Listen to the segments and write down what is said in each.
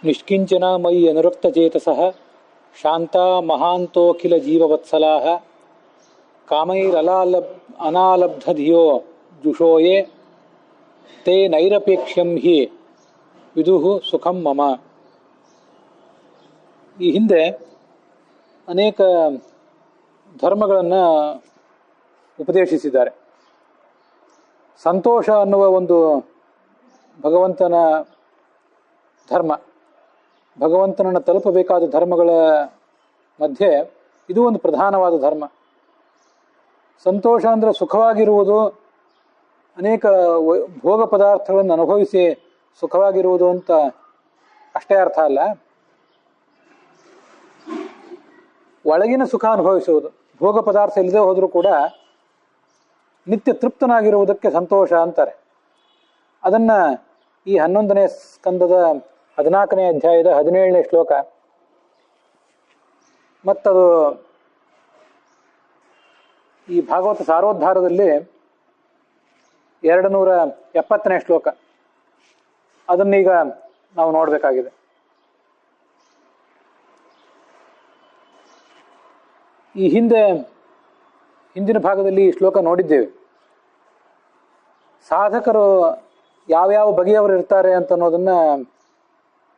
ನಿಷ್ಕಿಂಚನ ಮಯಿ ಅನುರಕ್ತಚೇತಸಃ ಶಾಂತ ಮಹಾಂತೋಖಿಲ ಜೀವವತ್ಸಲಾಃ ಅನಾಲಬ್ಧಧಿಯೋ ಜುಷೋಯೇ ತೇ ನೈರಪೇಕ್ಷ್ಯಂ ಹಿ ವಿದುಃ ಸುಖಂ ಮಮ. ಈ ಹಿಂದೆ ಅನೇಕ ಧರ್ಮಗಳನ್ನು ಉಪದೇಶಿಸಿದ್ದಾರೆ. ಸಂತೋಷ ಅನ್ನುವ ಒಂದು ಭಗವಂತನ ಧರ್ಮ, ಭಗವಂತನನ್ನು ತಲುಪಬೇಕಾದ ಧರ್ಮಗಳ ಮಧ್ಯೆ ಇದು ಒಂದು ಪ್ರಧಾನವಾದ ಧರ್ಮ. ಸಂತೋಷ ಅಂದರೆ ಸುಖವಾಗಿರುವುದು, ಅನೇಕ ಭೋಗ ಪದಾರ್ಥಗಳನ್ನು ಅನುಭವಿಸಿ ಸುಖವಾಗಿರುವುದು ಅಂತ ಅಷ್ಟೇ ಅರ್ಥ ಅಲ್ಲ. ಒಳಗಿನ ಸುಖ ಅನುಭವಿಸುವುದು, ಭೋಗ ಪದಾರ್ಥ ಇಲ್ಲದೆ ಹೋದರೂ ಕೂಡ ನಿತ್ಯ ತೃಪ್ತನಾಗಿರುವುದಕ್ಕೆ ಸಂತೋಷ ಅಂತಾರೆ. ಅದನ್ನು ಈ 11ನೇ ಸ್ಕಂದದ 14ನೇ ಅಧ್ಯಾಯದ 17ನೇ ಶ್ಲೋಕ, ಮತ್ತದು ಈ ಭಾಗವತ ಸಾರೋದ್ಧಾರದಲ್ಲಿ 270ನೇ ಶ್ಲೋಕ, ಅದನ್ನೀಗ ನಾವು ನೋಡಬೇಕಾಗಿದೆ. ಈ ಹಿಂದಿನ ಭಾಗದಲ್ಲಿ ಈ ಶ್ಲೋಕ ನೋಡಿದ್ದೇವೆ. ಸಾಧಕರು ಯಾವ್ಯಾವ ಬಗೆಯವರು ಇರ್ತಾರೆ ಅಂತ ಅನ್ನೋದನ್ನು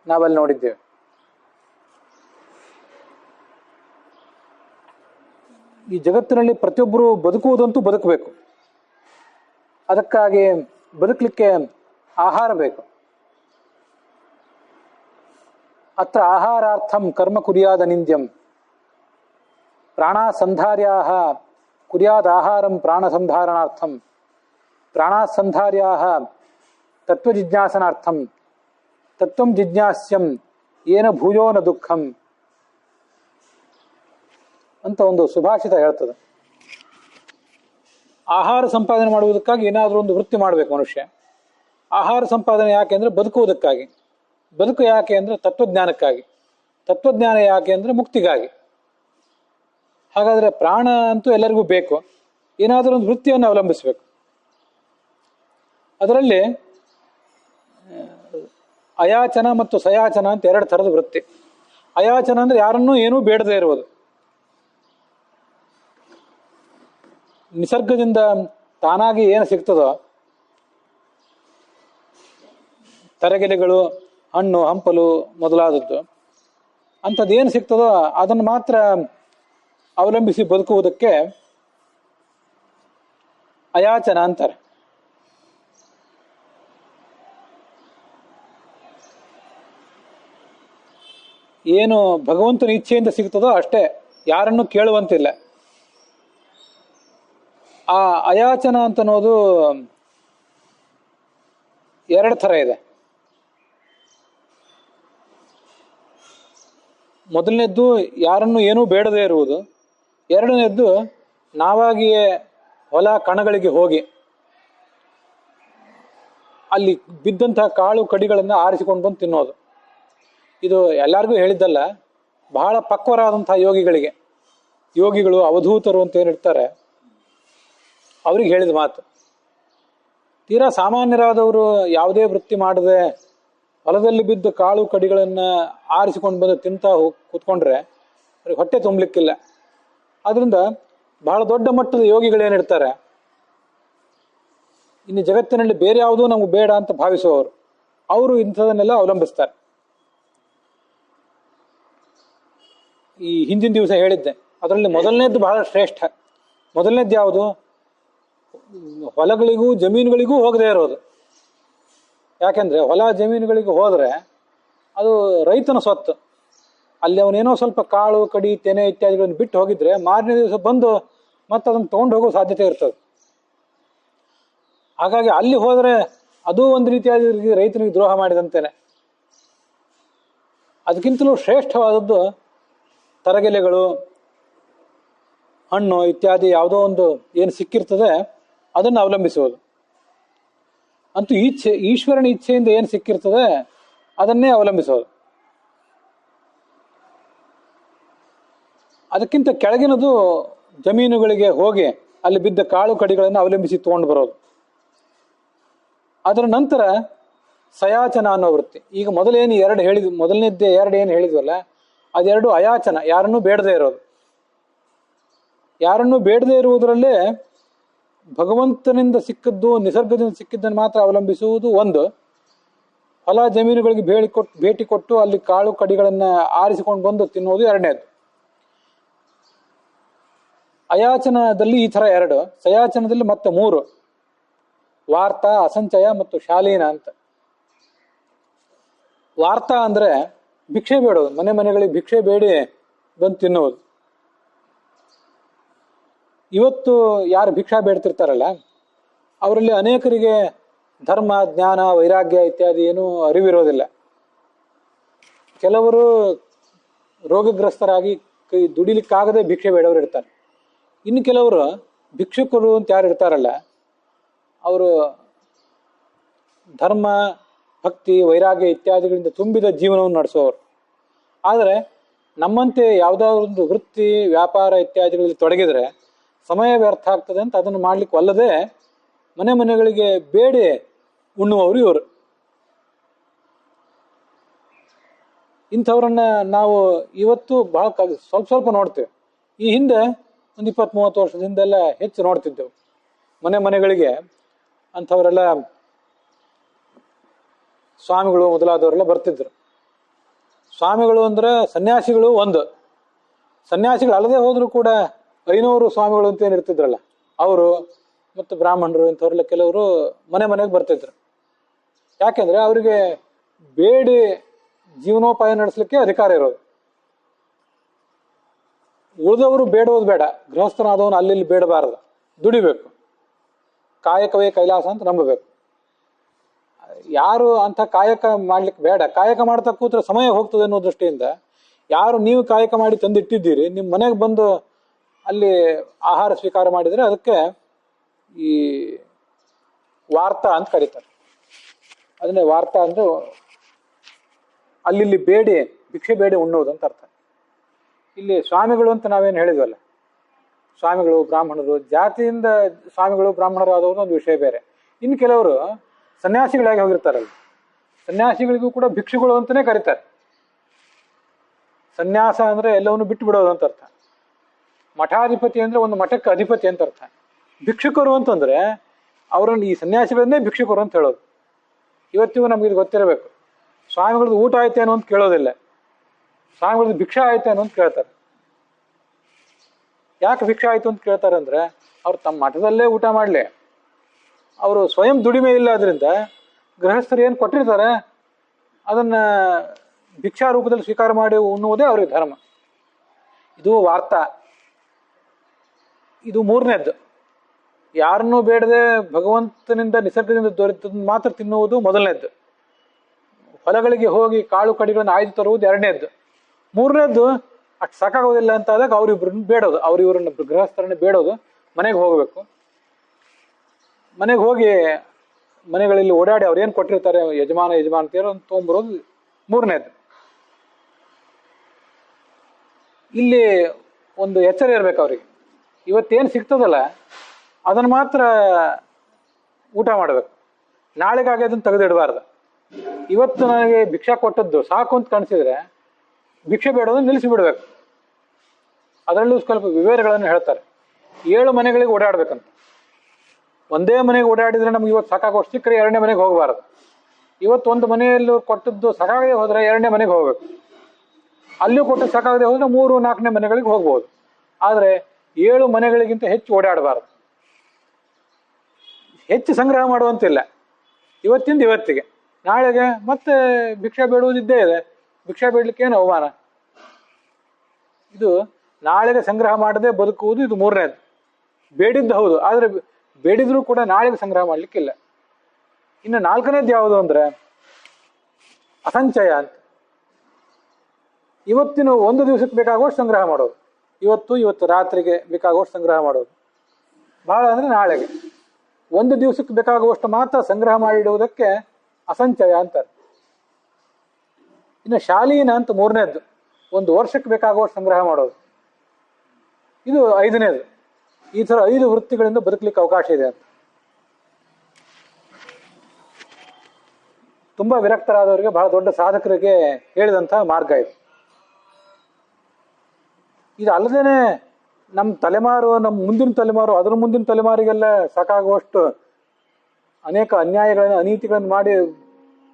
ನಾವಲ್ಲಿ ನೋಡಿದ್ದೇವೆ. ಈ ಜಗತ್ತಿನಲ್ಲಿ ಪ್ರತಿಯೊಬ್ಬರು ಬದುಕುವುದಂತೂ ಬದುಕಬೇಕು. ಅದಕ್ಕಾಗಿ ಬದುಕಲಿಕ್ಕೆ ಆಹಾರ ಬೇಕು. ಅತ್ರ ಆಹಾರಾರ್ಥಂ ಕರ್ಮ ಕುರ್ಯಾದ ನಿಂದ್ಯಂ ಪ್ರಾಣಾಸಂಧಾರ್ಯಾಃ ಕುರ್ಯಾದ ಆಹಾರಂ ಪ್ರಾಣಸಂಧಾರಣಾರ್ಥಂ ಪ್ರಾಣಾಸಂಧಾರ್ಯಾಃ ತತ್ವಜಿಜ್ಞಾಸನಾರ್ಥಂ ತತ್ವಂ ಜಿಜ್ಞಾಸ್ಯಂ ಏನ ಭೂಯೋ ನ ದುಃಖಂ ಅಂತ ಒಂದು ಸುಭಾಷಿತ ಹೇಳ್ತದೆ. ಆಹಾರ ಸಂಪಾದನೆ ಮಾಡುವುದಕ್ಕಾಗಿ ಏನಾದರೂ ಒಂದು ವೃತ್ತಿ ಮಾಡಬೇಕು ಮನುಷ್ಯ. ಆಹಾರ ಸಂಪಾದನೆ ಯಾಕೆ ಅಂದರೆ ಬದುಕುವುದಕ್ಕಾಗಿ. ಬದುಕು ಯಾಕೆ ಅಂದರೆ ತತ್ವಜ್ಞಾನಕ್ಕಾಗಿ. ತತ್ವಜ್ಞಾನ ಯಾಕೆ ಅಂದರೆ ಮುಕ್ತಿಗಾಗಿ. ಹಾಗಾದರೆ ಪ್ರಾಣ ಅಂತೂ ಎಲ್ಲರಿಗೂ ಬೇಕು. ಏನಾದರೂ ಒಂದು ವೃತ್ತಿಯನ್ನು ಅವಲಂಬಿಸಬೇಕು. ಅದರಲ್ಲಿ ಅಯಾಚನ ಮತ್ತು ಸಯಾಚನ ಅಂತ 2 ಥರದ ವೃತ್ತಿ. ಅಯಾಚನ ಅಂದರೆ ಯಾರನ್ನೂ ಏನೂ ಬೇಡದೇ ಇರುವುದು. ನಿಸರ್ಗದಿಂದ ತಾನಾಗಿ ಏನು ಸಿಗ್ತದೋ, ತರಗೆಲೆಗಳು, ಹಣ್ಣು ಹಂಪಲು ಮೊದಲಾದದ್ದು, ಅಂಥದ್ದೇನು ಸಿಗ್ತದೋ ಅದನ್ನು ಮಾತ್ರ ಅವಲಂಬಿಸಿ ಬದುಕುವುದಕ್ಕೆ ಅಯಾಚನ ಅಂತಾರೆ. ಏನು ಭಗವಂತನ ಇಚ್ಛೆಯಿಂದ ಸಿಗ್ತದೋ ಅಷ್ಟೇ, ಯಾರನ್ನು ಕೇಳುವಂತಿಲ್ಲ. ಆ ಅಯಾಚನ ಅಂತನ್ನೋದು 2 ಥರ ಇದೆ. ಮೊದಲನೇದ್ದು ಯಾರನ್ನು ಏನೂ ಬೇಡದೇ ಇರುವುದು. 2ನೇದ್ದು ನಾವಾಗಿಯೇ ಹೊಲ ಕಣಗಳಿಗೆ ಹೋಗಿ ಅಲ್ಲಿ ಬಿದ್ದಂತಹ ಕಾಳು ಕಡಿಗಳನ್ನು ಆರಿಸಿಕೊಂಡು ಬಂದು ತಿನ್ನೋದು. ಇದು ಎಲ್ಲರಿಗೂ ಹೇಳಿದ್ದಲ್ಲ, ಬಹಳ ಪಕ್ವರಾದಂತಹ ಯೋಗಿಗಳು ಅವಧೂತರು ಅಂತ ಏನಿರ್ತಾರೆ ಅವ್ರಿಗೆ ಹೇಳಿದ ಮಾತು. ತೀರಾ ಸಾಮಾನ್ಯರಾದವರು ಯಾವುದೇ ವೃತ್ತಿ ಮಾಡದೆ ಹೊಲದಲ್ಲಿ ಬಿದ್ದ ಕಾಳು ಕಡಿಗಳನ್ನು ಆರಿಸಿಕೊಂಡು ಬಂದು ತಿಂತಾ ಕೂತ್ಕೊಂಡ್ರೆ ಅವ್ರಿಗೆ ಹೊಟ್ಟೆ ತುಂಬಲಿಕ್ಕಿಲ್ಲ. ಆದ್ರಿಂದ ಬಹಳ ದೊಡ್ಡ ಮಟ್ಟದ ಯೋಗಿಗಳೇನಿರ್ತಾರೆ, ಇನ್ನು ಜಗತ್ತಿನಲ್ಲಿ ಬೇರೆ ಯಾವುದೂ ನಮ್ಗೆ ಬೇಡ ಅಂತ ಭಾವಿಸುವವರು, ಅವರು ಇಂಥದನ್ನೆಲ್ಲ ಅವಲಂಬಿಸ್ತಾರೆ. ಈ ಹಿಂದಿನ ದಿವಸ ಹೇಳಿದ್ದೆ, ಅದರಲ್ಲಿ ಮೊದಲನೇದ್ದು ಬಹಳ ಶ್ರೇಷ್ಠ. ಮೊದಲನೇದ್ದು ಯಾವುದು? ಹೊಲಗಳಿಗೂ ಜಮೀನುಗಳಿಗೂ ಹೋಗದೇ ಇರೋದು. ಯಾಕೆಂದ್ರೆ ಹೊಲ ಜಮೀನುಗಳಿಗೆ ಹೋದರೆ ಅದು ರೈತನ ಸ್ವತ್ತು. ಅಲ್ಲಿ ಅವನೇನೋ ಸ್ವಲ್ಪ ಕಾಳು ಕಡಿ ತೆನೆ ಇತ್ಯಾದಿಗಳನ್ನು ಬಿಟ್ಟು ಹೋಗಿದ್ರೆ ಮಾರನೇ ದಿವಸ ಬಂದು ಮತ್ತೆ ಅದನ್ನು ತೊಗೊಂಡು ಹೋಗೋ ಸಾಧ್ಯತೆ ಇರ್ತದೆ. ಹಾಗಾಗಿ ಅಲ್ಲಿ ಹೋದರೆ ಅದು ಒಂದು ರೀತಿಯಾಗಿ ರೈತನಿಗೆ ದ್ರೋಹ ಮಾಡಿದಂತೇನೆ. ಅದಕ್ಕಿಂತಲೂ ಶ್ರೇಷ್ಠವಾದದ್ದು ತರಗೆಲೆಗಳು, ಹಣ್ಣು ಇತ್ಯಾದಿ ಯಾವುದೋ ಒಂದು ಏನು ಸಿಕ್ಕಿರ್ತದೆ ಅದನ್ನು ಅವಲಂಬಿಸುವುದು. ಅಂತೂ ಈಶ್ವರನ ಇಚ್ಛೆಯಿಂದ ಏನು ಸಿಕ್ಕಿರ್ತದೆ ಅದನ್ನೇ ಅವಲಂಬಿಸೋದು. ಅದಕ್ಕಿಂತ ಕೆಳಗಿನದು ಜಮೀನುಗಳಿಗೆ ಹೋಗಿ ಅಲ್ಲಿ ಬಿದ್ದ ಕಾಳು ಕಡಿಗಳನ್ನು ಅವಲಂಬಿಸಿ ತಗೊಂಡು ಬರೋದು. ಅದರ ನಂತರ ಸಯಾಚನ ಅನ್ನೋ ವೃತ್ತಿ. ಈಗ ಮೊದಲನೇದ್ದೇ ಎರಡು ಏನು ಹೇಳಿದ್ವಲ್ಲ, ಅದೆರಡು ಅಯಾಚನ, ಯಾರನ್ನೂ ಬೇಡದೇ ಇರೋದು. ಯಾರನ್ನೂ ಬೇಡದೇ ಇರುವುದರಲ್ಲೇ ಭಗವಂತನಿಂದ ಸಿಕ್ಕದ್ದು, ನಿಸರ್ಗದಿಂದ ಸಿಕ್ಕಿದ್ದನ್ನು ಮಾತ್ರ ಅವಲಂಬಿಸುವುದು ಒಂದು. ಹೊಲ ಜಮೀನುಗಳಿಗೆ ಭೇಟಿ ಕೊಟ್ಟು ಅಲ್ಲಿ ಕಾಳು ಕಡಿಗಳನ್ನು ಆರಿಸಿಕೊಂಡು ಬಂದು ತಿನ್ನುವುದು ಎರಡನೇದು. ಅಯಾಚನದಲ್ಲಿ ಈ ಥರ ಎರಡು, ಸಯಾಚನದಲ್ಲಿ ಮತ್ತೆ ಮೂರು: ವಾರ್ತಾ, ಅಸಂಚಯ ಮತ್ತು ಶಾಲೀನ ಅಂತ. ವಾರ್ತಾ ಅಂದರೆ ಭಿಕ್ಷೆ ಬೇಡೋದು, ಮನೆಗಳಿಗೆ ಭಿಕ್ಷೆ ಬೇಡಿ ಬಂದು ತಿನ್ನುವುದು. ಇವತ್ತು ಯಾರು ಭಿಕ್ಷಾ ಬೇಡ್ತಿರ್ತಾರಲ್ಲ, ಅವರಲ್ಲಿ ಅನೇಕರಿಗೆ ಧರ್ಮ, ಜ್ಞಾನ, ವೈರಾಗ್ಯ ಇತ್ಯಾದಿ ಏನೂ ಅರಿವಿರೋದಿಲ್ಲ. ಕೆಲವರು ರೋಗಗ್ರಸ್ತರಾಗಿ ದುಡಿಲಿಕ್ಕಾಗದೆ ಭಿಕ್ಷೆ ಬೇಡವರು ಇರ್ತಾರೆ. ಇನ್ನು ಕೆಲವರು ಭಿಕ್ಷುಕರು ಅಂತ ಯಾರು ಇರ್ತಾರಲ್ಲ, ಅವರು ಧರ್ಮ, ಭಕ್ತಿ, ವೈರಾಗ್ಯ ಇತ್ಯಾದಿಗಳಿಂದ ತುಂಬಿದ ಜೀವನವನ್ನು ನಡೆಸುವವರು. ಆದರೆ ನಮ್ಮಂತೆ ಯಾವುದಾದ್ರೊಂದು ವೃತ್ತಿ, ವ್ಯಾಪಾರ ಇತ್ಯಾದಿಗಳಲ್ಲಿ ತೊಡಗಿದರೆ ಸಮಯ ವ್ಯರ್ಥ ಆಗ್ತದೆ ಅಂತ ಅದನ್ನು ಮಾಡ್ಲಿಕ್ಕೆ ಒಲ್ಲದೆ ಮನೆಗಳಿಗೆ ಬೇಡಿ ಉಣ್ಣುವವರು ಇವರು. ಇಂಥವ್ರನ್ನ ನಾವು ಇವತ್ತು ಬಹಳ ಸ್ವಲ್ಪ ನೋಡ್ತೇವೆ. ಈ ಹಿಂದೆ ಒಂದು 20-30 ವರ್ಷದ ಹಿಂದೆಲ್ಲ ಹೆಚ್ಚು ನೋಡ್ತಿದ್ದೆವು. ಮನೆಗಳಿಗೆ ಅಂಥವರೆಲ್ಲ ಸ್ವಾಮಿಗಳು ಮೊದಲಾದವರೆಲ್ಲ ಬರ್ತಿದ್ರು. ಸ್ವಾಮಿಗಳು ಅಂದರೆ ಸನ್ಯಾಸಿಗಳು ಒಂದು, ಸನ್ಯಾಸಿಗಳು ಅಲ್ಲದೆ ಹೋದರೂ ಕೂಡ ಐನೂರು ಸ್ವಾಮಿಗಳು ಅಂತ ಏನು ಇರ್ತಿದ್ರಲ್ಲ ಅವರು, ಮತ್ತು ಬ್ರಾಹ್ಮಣರು ಇಂಥವ್ರೆಲ್ಲ ಕೆಲವರು ಮನೆಗೆ ಬರ್ತಿದ್ರು. ಯಾಕೆಂದರೆ ಅವರಿಗೆ ಬೇಡಿ ಜೀವನೋಪಾಯ ನಡೆಸಲಿಕ್ಕೆ ಅಧಿಕಾರ ಇರೋದು. ಉಳಿದವರು ಬೇಡೋದು ಬೇಡ, ಗೃಹಸ್ಥನಾದವನು ಅಲ್ಲಿ ಬೇಡಬಾರದು, ದುಡಿಬೇಕು, ಕಾಯಕವೇ ಕೈಲಾಸ ಅಂತ ನಂಬಬೇಕು. ಯಾರು ಅಂಥ ಕಾಯಕ ಮಾಡ್ಲಿಕ್ಕೆ ಬೇಡ, ಕಾಯಕ ಮಾಡ್ತಾ ಕೂತ್ರೆ ಸಮಯ ಹೋಗ್ತದೆ ಅನ್ನೋ ದೃಷ್ಟಿಯಿಂದ ಯಾರು ನೀವು ಕಾಯಕ ಮಾಡಿ ತಂದಿಟ್ಟಿದ್ದೀರಿ, ನಿಮ್ಮ ಮನೆಗೆ ಬಂದು ಅಲ್ಲಿ ಆಹಾರ ಸ್ವೀಕಾರ ಮಾಡಿದರೆ ಅದಕ್ಕೆ ಈ ವಾರ್ತಾ ಅಂತ ಕರೀತಾರೆ. ಅದನ್ನೇ ವಾರ್ತಾ ಅಂದರೆ ಅಲ್ಲಿ ಬೇಡಿ, ಭಿಕ್ಷೆ ಬೇಡಿ ಉಣ್ಣೋದು ಅಂತ ಅರ್ಥ. ಇಲ್ಲಿ ಸ್ವಾಮಿಗಳು ಅಂತ ನಾವೇನು ಹೇಳಿದ್ವಲ್ಲ, ಸ್ವಾಮಿಗಳು ಬ್ರಾಹ್ಮಣರು, ಜಾತಿಯಿಂದ ಸ್ವಾಮಿಗಳು ಬ್ರಾಹ್ಮಣರು ಆದವರು ಒಂದು ವಿಷಯ ಬೇರೆ. ಇನ್ನು ಕೆಲವರು ಸನ್ಯಾಸಿಗಳಾಗಿ ಹೋಗಿರ್ತಾರಲ್ಲ, ಸನ್ಯಾಸಿಗಳಿಗೂ ಕೂಡ ಭಿಕ್ಷುಗಳು ಅಂತಲೇ ಕರೀತಾರೆ. ಸನ್ಯಾಸ ಅಂದರೆ ಎಲ್ಲವನ್ನು ಬಿಟ್ಟು ಬಿಡೋದು ಅಂತ ಅರ್ಥ. ಮಠಾಧಿಪತಿ ಅಂದರೆ ಒಂದು ಮಠಕ್ಕೆ ಅಧಿಪತಿ ಅಂತ ಅರ್ಥ. ಭಿಕ್ಷುಕರು ಅಂತಂದರೆ ಅವರನ್ನು, ಈ ಸನ್ಯಾಸಿಗಳನ್ನೇ ಭಿಕ್ಷುಕರು ಅಂತ ಹೇಳೋದು. ಇವತ್ತಿಗೂ ನಮ್ಗೆ ಇದು ಗೊತ್ತಿರಬೇಕು. ಸ್ವಾಮಿಗಳದ್ದು ಊಟ ಆಯ್ತೇನೋ ಅಂತ ಕೇಳೋದಿಲ್ಲ, ಸ್ವಾಮಿಗಳದ್ದು ಭಿಕ್ಷಾ ಆಯ್ತೇನೋ ಅಂತ ಕೇಳ್ತಾರೆ. ಯಾಕೆ ಭಿಕ್ಷಾ ಆಯಿತು ಅಂತ ಕೇಳ್ತಾರೆ ಅಂದರೆ, ಅವ್ರು ತಮ್ಮ ಮಠದಲ್ಲೇ ಊಟ ಮಾಡಲಿ, ಅವರು ಸ್ವಯಂ ದುಡಿಮೆ ಇಲ್ಲ. ಅದರಿಂದ ಗೃಹಸ್ಥರು ಏನು ಕೊಟ್ಟಿರ್ತಾರೆ ಅದನ್ನು ಭಿಕ್ಷಾ ರೂಪದಲ್ಲಿ ಸ್ವೀಕಾರ ಮಾಡಿ ಉಣ್ಣುವುದೇ ಅವ್ರಿಗೆ ಧರ್ಮ. ಇದು ವಾರ್ತಾ. ಇದು ಮೂರನೇದ್ದು. ಯಾರನ್ನೂ ಬೇಡದೆ ಭಗವಂತನಿಂದ, ನಿಸರ್ಗದಿಂದ ದೊರೆತದ್ದು ಮಾತ್ರ ತಿನ್ನುವುದು ಮೊದಲನೇದ್ದು. ಹೊಲಗಳಿಗೆ ಹೋಗಿ ಕಾಳು ಕಡಿಗಳನ್ನು ಆಯ್ದು ತರುವುದು ಎರಡನೇದ್ದು. ಮೂರನೇದ್ದು ಅಷ್ಟು ಸಾಕಾಗೋದಿಲ್ಲ ಅಂತ ಆದಾಗ ಅವರಿಬ್ಬರನ್ನ ಬೇಡೋದು, ಇವ್ರನ್ನ ಗೃಹಸ್ಥರನ್ನ ಬೇಡೋದು, ಮನೆಗೆ ಹೋಗಬೇಕು. ಮನೆಗೆ ಹೋಗಿ ಮನೆಗಳಲ್ಲಿ ಓಡಾಡಿ ಅವ್ರು ಏನು ಕೊಟ್ಟಿರ್ತಾರೆ ಯಜಮಾನತಿಯರು ಅಂತ ತೊಗೊಂಬರೋದು ಮೂರನೇದು. ಇಲ್ಲಿ ಒಂದು ಎಚ್ಚರ ಇರಬೇಕು ಅವರಿಗೆ. ಇವತ್ತೇನು ಸಿಗ್ತದಲ್ಲ ಅದನ್ನು ಮಾತ್ರ ಊಟ ಮಾಡಬೇಕು, ನಾಳೆಗಾಗಿ ಅದನ್ನು ತೆಗೆದಿಡಬಾರ್ದು. ಇವತ್ತು ನನಗೆ ಭಿಕ್ಷಾ ಕೊಟ್ಟದ್ದು ಸಾಕು ಅಂತ ಕಾಣಿಸಿದ್ರೆ ಭಿಕ್ಷೆ ಬೇಡೋದನ್ನು ನಿಲ್ಲಿಸಿಬಿಡ್ಬೇಕು. ಅದರಲ್ಲೂ ಸ್ವಲ್ಪ ವಿವರಗಳನ್ನು ಹೇಳ್ತಾರೆ. 7 ಮನೆಗಳಿಗೆ ಓಡಾಡ್ಬೇಕಂತ. ಒಂದೇ ಮನೆಗೆ ಓಡಾಡಿದ್ರೆ ನಮ್ಗೆ ಇವತ್ತು ಸಾಕಾಗೋಷ್ಟು ಸಿಕ್ಕರೆ 2ನೇ ಮನೆಗೆ ಹೋಗಬಾರ್ದು. ಇವತ್ತು ಒಂದು ಮನೆಯಲ್ಲೂ ಕೊಟ್ಟದ್ದು ಸಾಕಾಗದೆ ಹೋದರೆ 2ನೇ ಮನೆಗೆ ಹೋಗ್ಬೇಕು. ಅಲ್ಲೂ ಕೊಟ್ಟು ಸಾಕಾಗದೆ ಹೋದರೆ 3-4ನೇ ಮನೆಗಳಿಗೆ ಹೋಗ್ಬೋದು. ಆದರೆ 7 ಮನೆಗಳಿಗಿಂತ ಹೆಚ್ಚು ಓಡಾಡಬಾರ್ದು. ಹೆಚ್ಚು ಸಂಗ್ರಹ ಮಾಡುವಂತಿಲ್ಲ. ಇವತ್ತಿಂದ ಇವತ್ತಿಗೆ, ನಾಳೆಗೆ ಮತ್ತೆ ಭಿಕ್ಷಾ ಬೇಡುವುದಿದ್ದೇ ಇದೆ. ಭಿಕ್ಷಾ ಬೇಡಲಿಕ್ಕೆ ಏನು ಅವಮಾನ. ಇದು ನಾಳೆಗೆ ಸಂಗ್ರಹ ಮಾಡದೆ ಬದುಕುವುದು, ಇದು ಮೂರನೇದು. ಬೇಡಿದ್ದು ಹೌದು, ಆದರೆ ಬೇಡಿದ್ರೂ ಕೂಡ ನಾಳೆಗೆ ಸಂಗ್ರಹ ಮಾಡಲಿಕ್ಕಿಲ್ಲ. ಇನ್ನು 4ನೇದು ಯಾವುದು ಅಂದರೆ ಅಸಂಚಯ ಅಂತ. ಇವತ್ತಿನ ಒಂದು ದಿವಸಕ್ಕೆ ಬೇಕಾಗುವಷ್ಟು ಸಂಗ್ರಹ ಮಾಡೋದು, ಇವತ್ತು ರಾತ್ರಿಗೆ ಬೇಕಾಗುವಷ್ಟು ಸಂಗ್ರಹ ಮಾಡೋದು. ಬಹಳ ಅಂದರೆ ನಾಳೆಗೆ ಒಂದು ದಿವಸಕ್ಕೆ ಬೇಕಾಗುವಷ್ಟು ಮಾತ್ರ ಸಂಗ್ರಹ ಮಾಡಿಡುವುದಕ್ಕೆ ಅಸಂಚಯ ಅಂತಾರೆ. ಇನ್ನು ಶಾಲೀನ ಅಂತ ಮೂರನೇದ್ದು, ಒಂದು ವರ್ಷಕ್ಕೆ ಬೇಕಾಗುವಷ್ಟು ಸಂಗ್ರಹ ಮಾಡೋದು. ಇದು 5ನೇದು. ಈ ಥರ 5 ವೃತ್ತಿಗಳಿಂದ ಬದುಕಲಿಕ್ಕೆ ಅವಕಾಶ ಇದೆ ಅಂತ. ತುಂಬ ವಿರಕ್ತರಾದವರಿಗೆ, ಬಹಳ ದೊಡ್ಡ ಸಾಧಕರಿಗೆ ಹೇಳಿದಂತಹ ಮಾರ್ಗ ಇದು. ಇದು ಅಲ್ಲದೇನೆ ನಮ್ಮ ತಲೆಮಾರು, ನಮ್ಮ ಮುಂದಿನ ತಲೆಮಾರು, ಅದರ ಮುಂದಿನ ತಲೆಮಾರಿಗೆಲ್ಲ ಸಾಕಾಗುವಷ್ಟು ಅನೇಕ ಅನ್ಯಾಯಗಳನ್ನು, ಅನೀತಿಗಳನ್ನು ಮಾಡಿ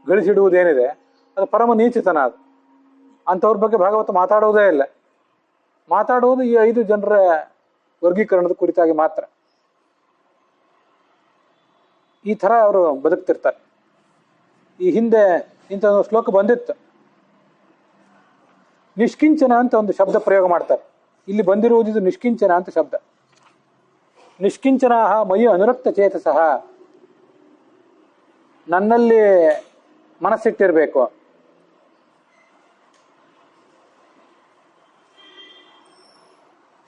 ಗಳಿಸಿಡುವುದೇನಿದೆ ಅದು ಪರಮ ನೀಚತನ. ಅದು ಅಂಥವ್ರ ಬಗ್ಗೆ ಭಾಗವತ ಮಾತಾಡೋದೇ ಇಲ್ಲ. ಮಾತಾಡುವುದು ಈ 5 ಜನರ ವರ್ಗೀಕರಣದ ಕುರಿತಾಗಿ ಮಾತ್ರ. ಈ ಥರ ಅವರು ಬದುಕ್ತಿರ್ತಾರೆ. ಈ ಹಿಂದೆ ಇಂಥ ಒಂದು ಶ್ಲೋಕ ಬಂದಿತ್ತು. ನಿಷ್ಕಿಂಚನ ಅಂತ ಒಂದು ಶಬ್ದ ಪ್ರಯೋಗ ಮಾಡ್ತಾರೆ. ಇಲ್ಲಿ ಬಂದಿರುವುದು ನಿಷ್ಕಿಂಚನ ಅಂತ ಶಬ್ದ. ನಿಷ್ಕಿಂಚನ ಮಯಿ ಅನುರಕ್ತ ಚೇತಸಃ, ನನ್ನಲ್ಲಿ ಮನಸ್ಸಿಟ್ಟಿರಬೇಕು.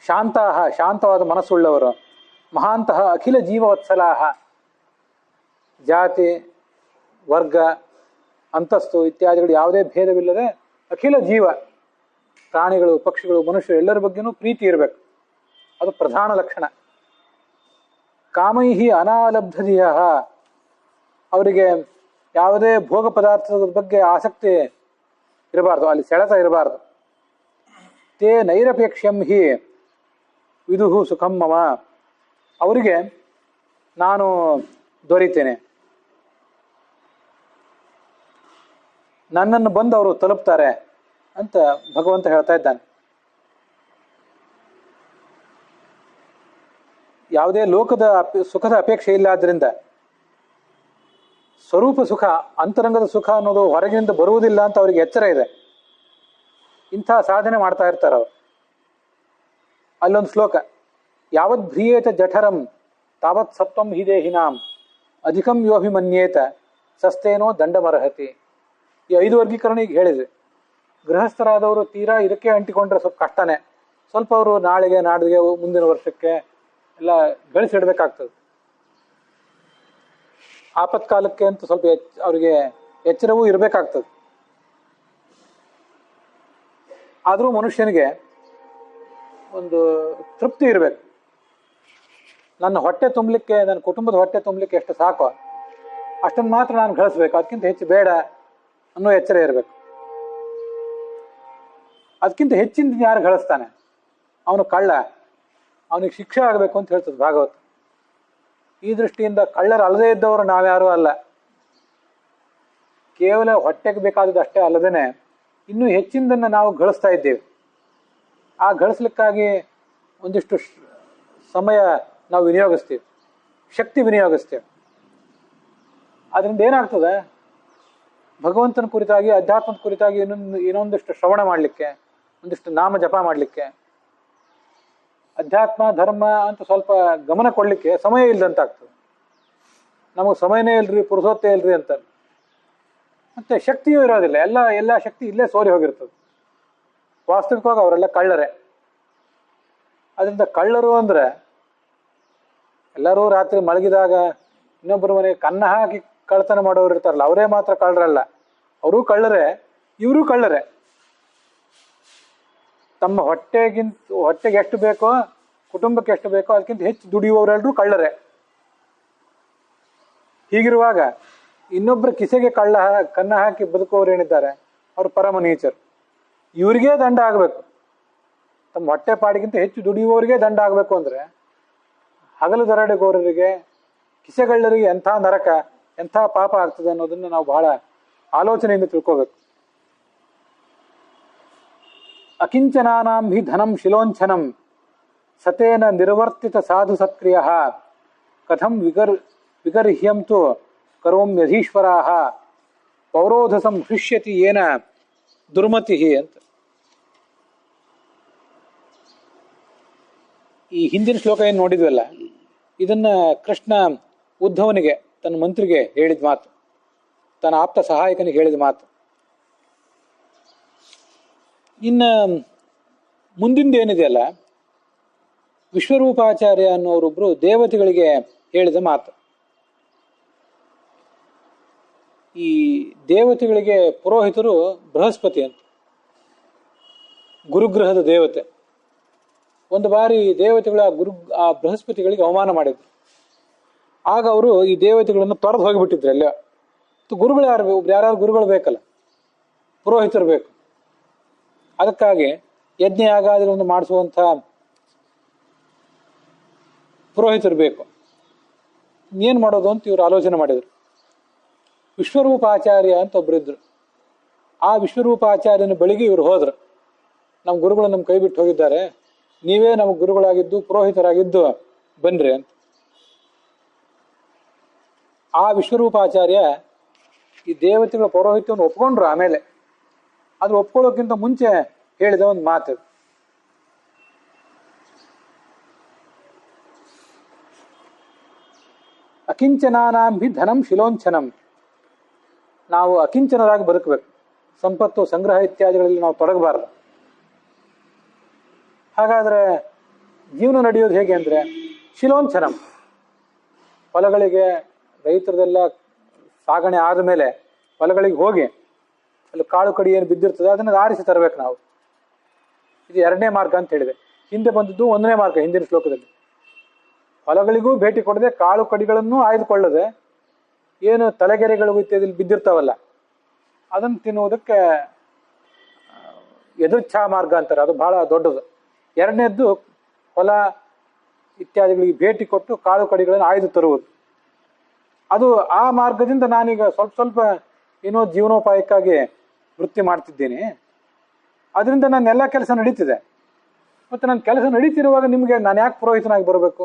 ಶಾಂತಾಹ, ಶಾಂತವಾದ ಮನಸ್ಸುಳ್ಳವರು. ಮಹಾಂತಹ ಅಖಿಲ ಜೀವವತ್ಸಲಾಹ, ಜಾತಿ ವರ್ಗ ಅಂತಸ್ತು ಇತ್ಯಾದಿಗಳು ಯಾವುದೇ ಭೇದವಿಲ್ಲದೆ ಅಖಿಲ ಜೀವ, ಪ್ರಾಣಿಗಳು ಪಕ್ಷಿಗಳು ಮನುಷ್ಯರು ಎಲ್ಲರ ಬಗ್ಗೆನೂ ಪ್ರೀತಿ ಇರಬೇಕು. ಅದು ಪ್ರಧಾನ ಲಕ್ಷಣ. ಕಾಮೈಹಿ ಅನಾಲಬ್ಧಧಿಯ, ಅವರಿಗೆ ಯಾವುದೇ ಭೋಗ ಪದಾರ್ಥದ ಬಗ್ಗೆ ಆಸಕ್ತಿ ಇರಬಾರ್ದು, ಅಲ್ಲಿ ಸೆಳೆತ ಇರಬಾರ್ದು. ತೇ ನೈರಪೇಕ್ಷ್ಯಂ ಹಿ ವಿದುಹು ಸುಖಂ ಮಮ, ಅವರಿಗೆ ನಾನು ದೊರೀತೇನೆ, ನನ್ನನ್ನು ಬಂದು ಅವರು ತಲುಪ್ತಾರೆ ಅಂತ ಭಗವಂತ ಹೇಳ್ತಾ ಇದ್ದಾನೆ. ಯಾವುದೇ ಲೋಕದ ಸುಖದ ಅಪೇಕ್ಷೆ ಇಲ್ಲ. ಆದ್ದರಿಂದ ಸ್ವರೂಪ ಸುಖ, ಅಂತರಂಗದ ಸುಖ ಅನ್ನೋದು ಹೊರಗಿನಿಂದ ಬರುವುದಿಲ್ಲ ಅಂತ ಅವರಿಗೆ ಎಚ್ಚರ ಇದೆ. ಇಂಥ ಸಾಧನೆ ಮಾಡ್ತಾ ಇರ್ತಾರೆ ಅವರು. ಅಲ್ಲೊಂದು ಶ್ಲೋಕ, ಯಾವತ್ ಭ್ರಿಯೇತ ಜಠರಂ ತಾವತ್ ಸತ್ವಂ ಹಿ ದೇಹಿನಾಂ ಅಧಿಕಂ ಯೋಭಿಮನ್ಯೇತ ಸಸ್ತೇನೋ ದಂಡಮರ್ಹತಿ. ಈ 5 ವರ್ಗೀಕರಣ ಈಗ ಹೇಳಿದೆ. ಗೃಹಸ್ಥರಾದವರು ತೀರಾ ಇದಕ್ಕೆ ಅಂಟಿಕೊಂಡ್ರೆ ಸ್ವಲ್ಪ ಕಷ್ಟನೇ. ಸ್ವಲ್ಪ ಅವರು ನಾಳೆಗೆ, ನಾಡಿಗೆ, ಮುಂದಿನ ವರ್ಷಕ್ಕೆ ಎಲ್ಲ ಗಳಿಸಿಡ್ಬೇಕಾಗ್ತದೆ. ಆಪತ್ಕಾಲಕ್ಕೆ ಅಂತ ಸ್ವಲ್ಪ ಅವರಿಗೆ ಎಚ್ಚರವೂ ಇರಬೇಕಾಗ್ತದೆ. ಆದರೂ ಮನುಷ್ಯನಿಗೆ ಒಂದು ತೃಪ್ತಿ ಇರಬೇಕು. ನನ್ನ ಹೊಟ್ಟೆ ತುಂಬಲಿಕ್ಕೆ, ನನ್ನ ಕುಟುಂಬದ ಹೊಟ್ಟೆ ತುಂಬಲಿಕ್ಕೆ ಎಷ್ಟು ಸಾಕೋ ಅಷ್ಟನ್ನು ಮಾತ್ರ ನಾನು ಗಳಿಸ್ಬೇಕು, ಅದಕ್ಕಿಂತ ಹೆಚ್ಚು ಬೇಡ ಅನ್ನೋ ಎಚ್ಚರ ಇರಬೇಕು. ಅದಕ್ಕಿಂತ ಹೆಚ್ಚಿನ ಯಾರು ಗಳಿಸ್ತಾನೆ ಅವನು ಕಳ್ಳ, ಅವನಿಗೆ ಶಿಕ್ಷೆ ಆಗಬೇಕು ಅಂತ ಹೇಳ್ತದೆ ಭಾಗವತ. ಈ ದೃಷ್ಟಿಯಿಂದ ಕಳ್ಳರು ಅಲ್ಲದೇ ಇದ್ದವರು ನಾವ್ಯಾರೂ ಅಲ್ಲ. ಕೇವಲ ಹೊಟ್ಟೆಗೆ ಬೇಕಾದದ್ದು ಅಷ್ಟೇ ಅಲ್ಲದೇನೆ ಇನ್ನೂ ಹೆಚ್ಚಿನದನ್ನು ನಾವು ಗಳಿಸ್ತಾ ಇದ್ದೇವೆ. ಆ ಗಳಿಸ್ಲಿಕ್ಕಾಗಿ ಒಂದಿಷ್ಟು ಸಮಯ ನಾವು ವಿನಿಯೋಗಿಸ್ತೀವಿ, ಶಕ್ತಿ ವಿನಿಯೋಗಿಸ್ತೇವೆ. ಅದರಿಂದ ಏನಾಗ್ತದೆ, ಭಗವಂತನ ಕುರಿತಾಗಿ, ಅಧ್ಯಾತ್ಮದ ಕುರಿತಾಗಿ ಇನ್ನೊಂದಿಷ್ಟು ಶ್ರವಣ ಮಾಡಲಿಕ್ಕೆ, ಒಂದಿಷ್ಟು ನಾಮ ಜಪ ಮಾಡಲಿಕ್ಕೆ, ಅಧ್ಯಾತ್ಮ ಧರ್ಮ ಅಂತ ಸ್ವಲ್ಪ ಗಮನ ಕೊಡಲಿಕ್ಕೆ ಸಮಯ ಇಲ್ಲದಂತಾಗ್ತದೆ. ನಮಗೆ ಸಮಯನೇ ಇಲ್ರಿ, ಪುರುಸೊತ್ತೇ ಇಲ್ರಿ ಅಂತ. ಮತ್ತೆ ಶಕ್ತಿಯೂ ಇರೋದಿಲ್ಲ. ಎಲ್ಲ ಶಕ್ತಿ ಇಲ್ಲೇ ಸೋರಿ ಹೋಗಿರ್ತದೆ. ವಾಸ್ತವಿಕವಾಗಿ ಅವರೆಲ್ಲ ಕಳ್ಳರೇ. ಅದರಿಂದ ಕಳ್ಳರು ಅಂದರೆ ಎಲ್ಲರೂ ರಾತ್ರಿ ಮಲಗಿದಾಗ ಇನ್ನೊಬ್ಬರ ಮನೆಗೆ ಕನ್ನ ಹಾಕಿ ಕಳ್ಳತನ ಮಾಡೋರು ಇರ್ತಾರಲ್ಲ, ಅವರೇ ಮಾತ್ರ ಕಳ್ಳರಲ್ಲ. ಅವರೂ ಕಳ್ಳರೇ, ಇವರೂ ಕಳ್ಳರೇ. ತಮ್ಮ ಹೊಟ್ಟೆಗೆ ಎಷ್ಟು ಬೇಕೋ, ಕುಟುಂಬಕ್ಕೆ ಎಷ್ಟು ಬೇಕೋ ಅದಕ್ಕಿಂತ ಹೆಚ್ಚು ದುಡಿಯುವವರೆಲ್ಲರೂ ಕಳ್ಳರೇ. ಹೀಗಿರುವಾಗ ಇನ್ನೊಬ್ಬರ ಕಿಸೆಗೆ ಕನ್ನ ಹಾಕಿ ಬದುಕುವವರು ಏನಿದ್ದಾರೆ ಅವರು ಪರಮ ನೀಚರು. ಇವರಿಗೇ ದಂಡ ಆಗಬೇಕು. ತಮ್ಮ ಹೊಟ್ಟೆ ಪಾಡಿಗಿಂತ ಹೆಚ್ಚು ದುಡಿಯುವವರಿಗೆ ದಂಡ ಆಗಬೇಕು ಅಂದರೆ ಹಗಲು ದರೋಡೆಗೋರರಿಗೆ, ಕಿಸೆಗಳ್ಳರಿಗೆ ಎಂಥ ನರಕ, ಎಂಥ ಪಾಪ ಆಗ್ತದೆ ಅನ್ನೋದನ್ನು ನಾವು ಬಹಳ ಆಲೋಚನೆಯಿಂದ ತಿಳ್ಕೋಬೇಕು. ಅಕಿಂಚನಾನಾಂ ಹಿ ಧನಂ ಶಿಲೋಂಛನಂ ಸತೇನ ನಿರ್ವರ್ತಿತ ಸಾಧು ಸತ್ಕ್ರಿಯ ಕಥಂ ವಿಗರ್ಹ್ಯಂತು ಕರೋಮ್ಯಧೀಶ್ವರಾಹ ಪೌರೋಧಸಂ ಹೃಷ್ಯತಿ ಏನ ದುರ್ಮತಿ ಅಂತ. ಈ ಹಿಂದಿನ ಶ್ಲೋಕ ಏನು ನೋಡಿದ್ವಲ್ಲ, ಇದನ್ನ ಕೃಷ್ಣ ಉದ್ಧವನಿಗೆ, ತನ್ನ ಮಂತ್ರಿಗೆ ಹೇಳಿದ ಮಾತು, ತನ್ನ ಆಪ್ತ ಸಹಾಯಕನಿಗೆ ಹೇಳಿದ ಮಾತು. ಇನ್ನು ಮುಂದಿಂದ ಏನಿದೆಯಲ್ಲ, ವಿಶ್ವರೂಪಾಚಾರ್ಯ ಅನ್ನೋರೊಬ್ರು ದೇವತೆಗಳಿಗೆ ಹೇಳಿದ ಮಾತು. ಈ ದೇವತೆಗಳಿಗೆ ಪುರೋಹಿತರು ಬೃಹಸ್ಪತಿ ಅಂತ, ಗುರುಗ್ರಹದ ದೇವತೆ. ಒಂದು ಬಾರಿ ದೇವತೆಗಳು ಆ ಬೃಹಸ್ಪತಿಗಳಿಗೆ ಅವಮಾನ ಮಾಡಿದ್ರು. ಆಗ ಅವರು ಈ ದೇವತೆಗಳನ್ನು ತೊರೆದು ಹೋಗಿಬಿಟ್ಟಿದ್ರು ಎಲ್ಲ. ಗುರುಗಳು ಯಾರು ಒಬ್ರು ಯಾರ್ಯಾರು ಗುರುಗಳು ಬೇಕಲ್ಲ, ಪುರೋಹಿತರು ಬೇಕು. ಅದಕ್ಕಾಗಿ ಯಜ್ಞ ಯಾಗಾದಿಗಳನ್ನು ಮಾಡಿಸುವಂಥ ಪುರೋಹಿತರು ಬೇಕು. ಏನು ಮಾಡೋದು ಅಂತ ಇವರು ಆಲೋಚನೆ ಮಾಡಿದರು. ವಿಶ್ವರೂಪಾಚಾರ್ಯ ಅಂತ ಒಬ್ಬರಿದ್ರು. ಆ ವಿಶ್ವರೂಪಾಚಾರ್ಯನ ಬಳಿಗೆ ಇವರು ಹೋದ್ರು. ನಮ್ಮ ಗುರುಗಳು ನಮ್ಮ ಕೈ ಬಿಟ್ಟು ಹೋಗಿದ್ದಾರೆ, ನೀವೇ ನಮಗೆ ಗುರುಗಳಾಗಿದ್ದು ಪುರೋಹಿತರಾಗಿದ್ದು ಬನ್ರಿ ಅಂತ. ಆ ವಿಶ್ವರೂಪಾಚಾರ್ಯ ಈ ದೇವತೆಗಳ ಪೌರೋಹಿತ್ಯವನ್ನು ಒಪ್ಕೊಂಡ್ರು. ಆಮೇಲೆ ಆದ್ರೆ ಒಪ್ಕೊಳ್ಳೋಕ್ಕಿಂತ ಮುಂಚೆ ಹೇಳಿದ ಒಂದು ಮಾತು, ಅಕಿಂಚನಾನಾಂಭಿ ಧನಂ ಶಿಲೋಂಚನಂ. ನಾವು ಅಕಿಂಚನರಾಗಿ ಬದುಕಬೇಕು, ಸಂಪತ್ತು ಸಂಗ್ರಹ ಇತ್ಯಾದಿಗಳಲ್ಲಿ ನಾವು ತೊಡಗಬಾರದು. ಹಾಗಾದ್ರೆ ಜೀವನ ನಡೆಯೋದು ಹೇಗೆ ಅಂದರೆ ಶಿಲೋಂಚನಂ. ಹೊಲಗಳಿಗೆ ರೈತರದೆಲ್ಲ ಸಾಗಣೆ ಆದಮೇಲೆ ಹೊಲಗಳಿಗೆ ಹೋಗಿ ಅಲ್ಲಿ ಕಾಳು ಕಡಿ ಏನು ಬಿದ್ದಿರ್ತದೆ ಅದನ್ನು ಆರಿಸಿ ತರಬೇಕು ನಾವು. ಇದು ಎರಡನೇ ಮಾರ್ಗ ಅಂತ ಹೇಳಿದೆ. ಹಿಂದೆ ಬಂದದ್ದು ಒಂದನೇ ಮಾರ್ಗ ಹಿಂದಿನ ಶ್ಲೋಕದಲ್ಲಿ. ಹೊಲಗಳಿಗೂ ಭೇಟಿ ಕೊಡದೆ ಕಾಳು ಕಡಿಗಳನ್ನು ಆಯ್ದುಕೊಳ್ಳದೆ ಏನು ತಲೆಗೆರೆಗಳಿಗೂ ಇತ್ಯಾದಿಯಲ್ಲಿ ಬಿದ್ದಿರ್ತಾವಲ್ಲ ಅದನ್ನು ತಿನ್ನುವುದಕ್ಕೆ ಯದೃಚ್ಛಾ ಮಾರ್ಗ ಅಂತಾರೆ. ಅದು ಬಹಳ ದೊಡ್ಡದು. ಎರಡನೇದ್ದು ಹೊಲ ಇತ್ಯಾದಿಗಳಿಗೆ ಭೇಟಿ ಕೊಟ್ಟು ಕಾಳು ಕಡಿಗಳನ್ನು ಆಯ್ದು ತರುವುದು. ಅದು ಆ ಮಾರ್ಗದಿಂದ ನಾನೀಗ ಸ್ವಲ್ಪ ಏನೋ ಜೀವನೋಪಾಯಕ್ಕಾಗಿ ವೃತ್ತಿ ಮಾಡ್ತಿದ್ದೀನಿ. ಅದರಿಂದ ನನ್ನ ಎಲ್ಲ ಕೆಲಸ ನಡೀತಿದೆ. ಮತ್ತು ನನ್ನ ಕೆಲಸ ನಡೀತಿರುವಾಗ ನಿಮಗೆ ನಾನು ಯಾಕೆ ಪುರೋಹಿತನಾಗಿ ಬರಬೇಕು?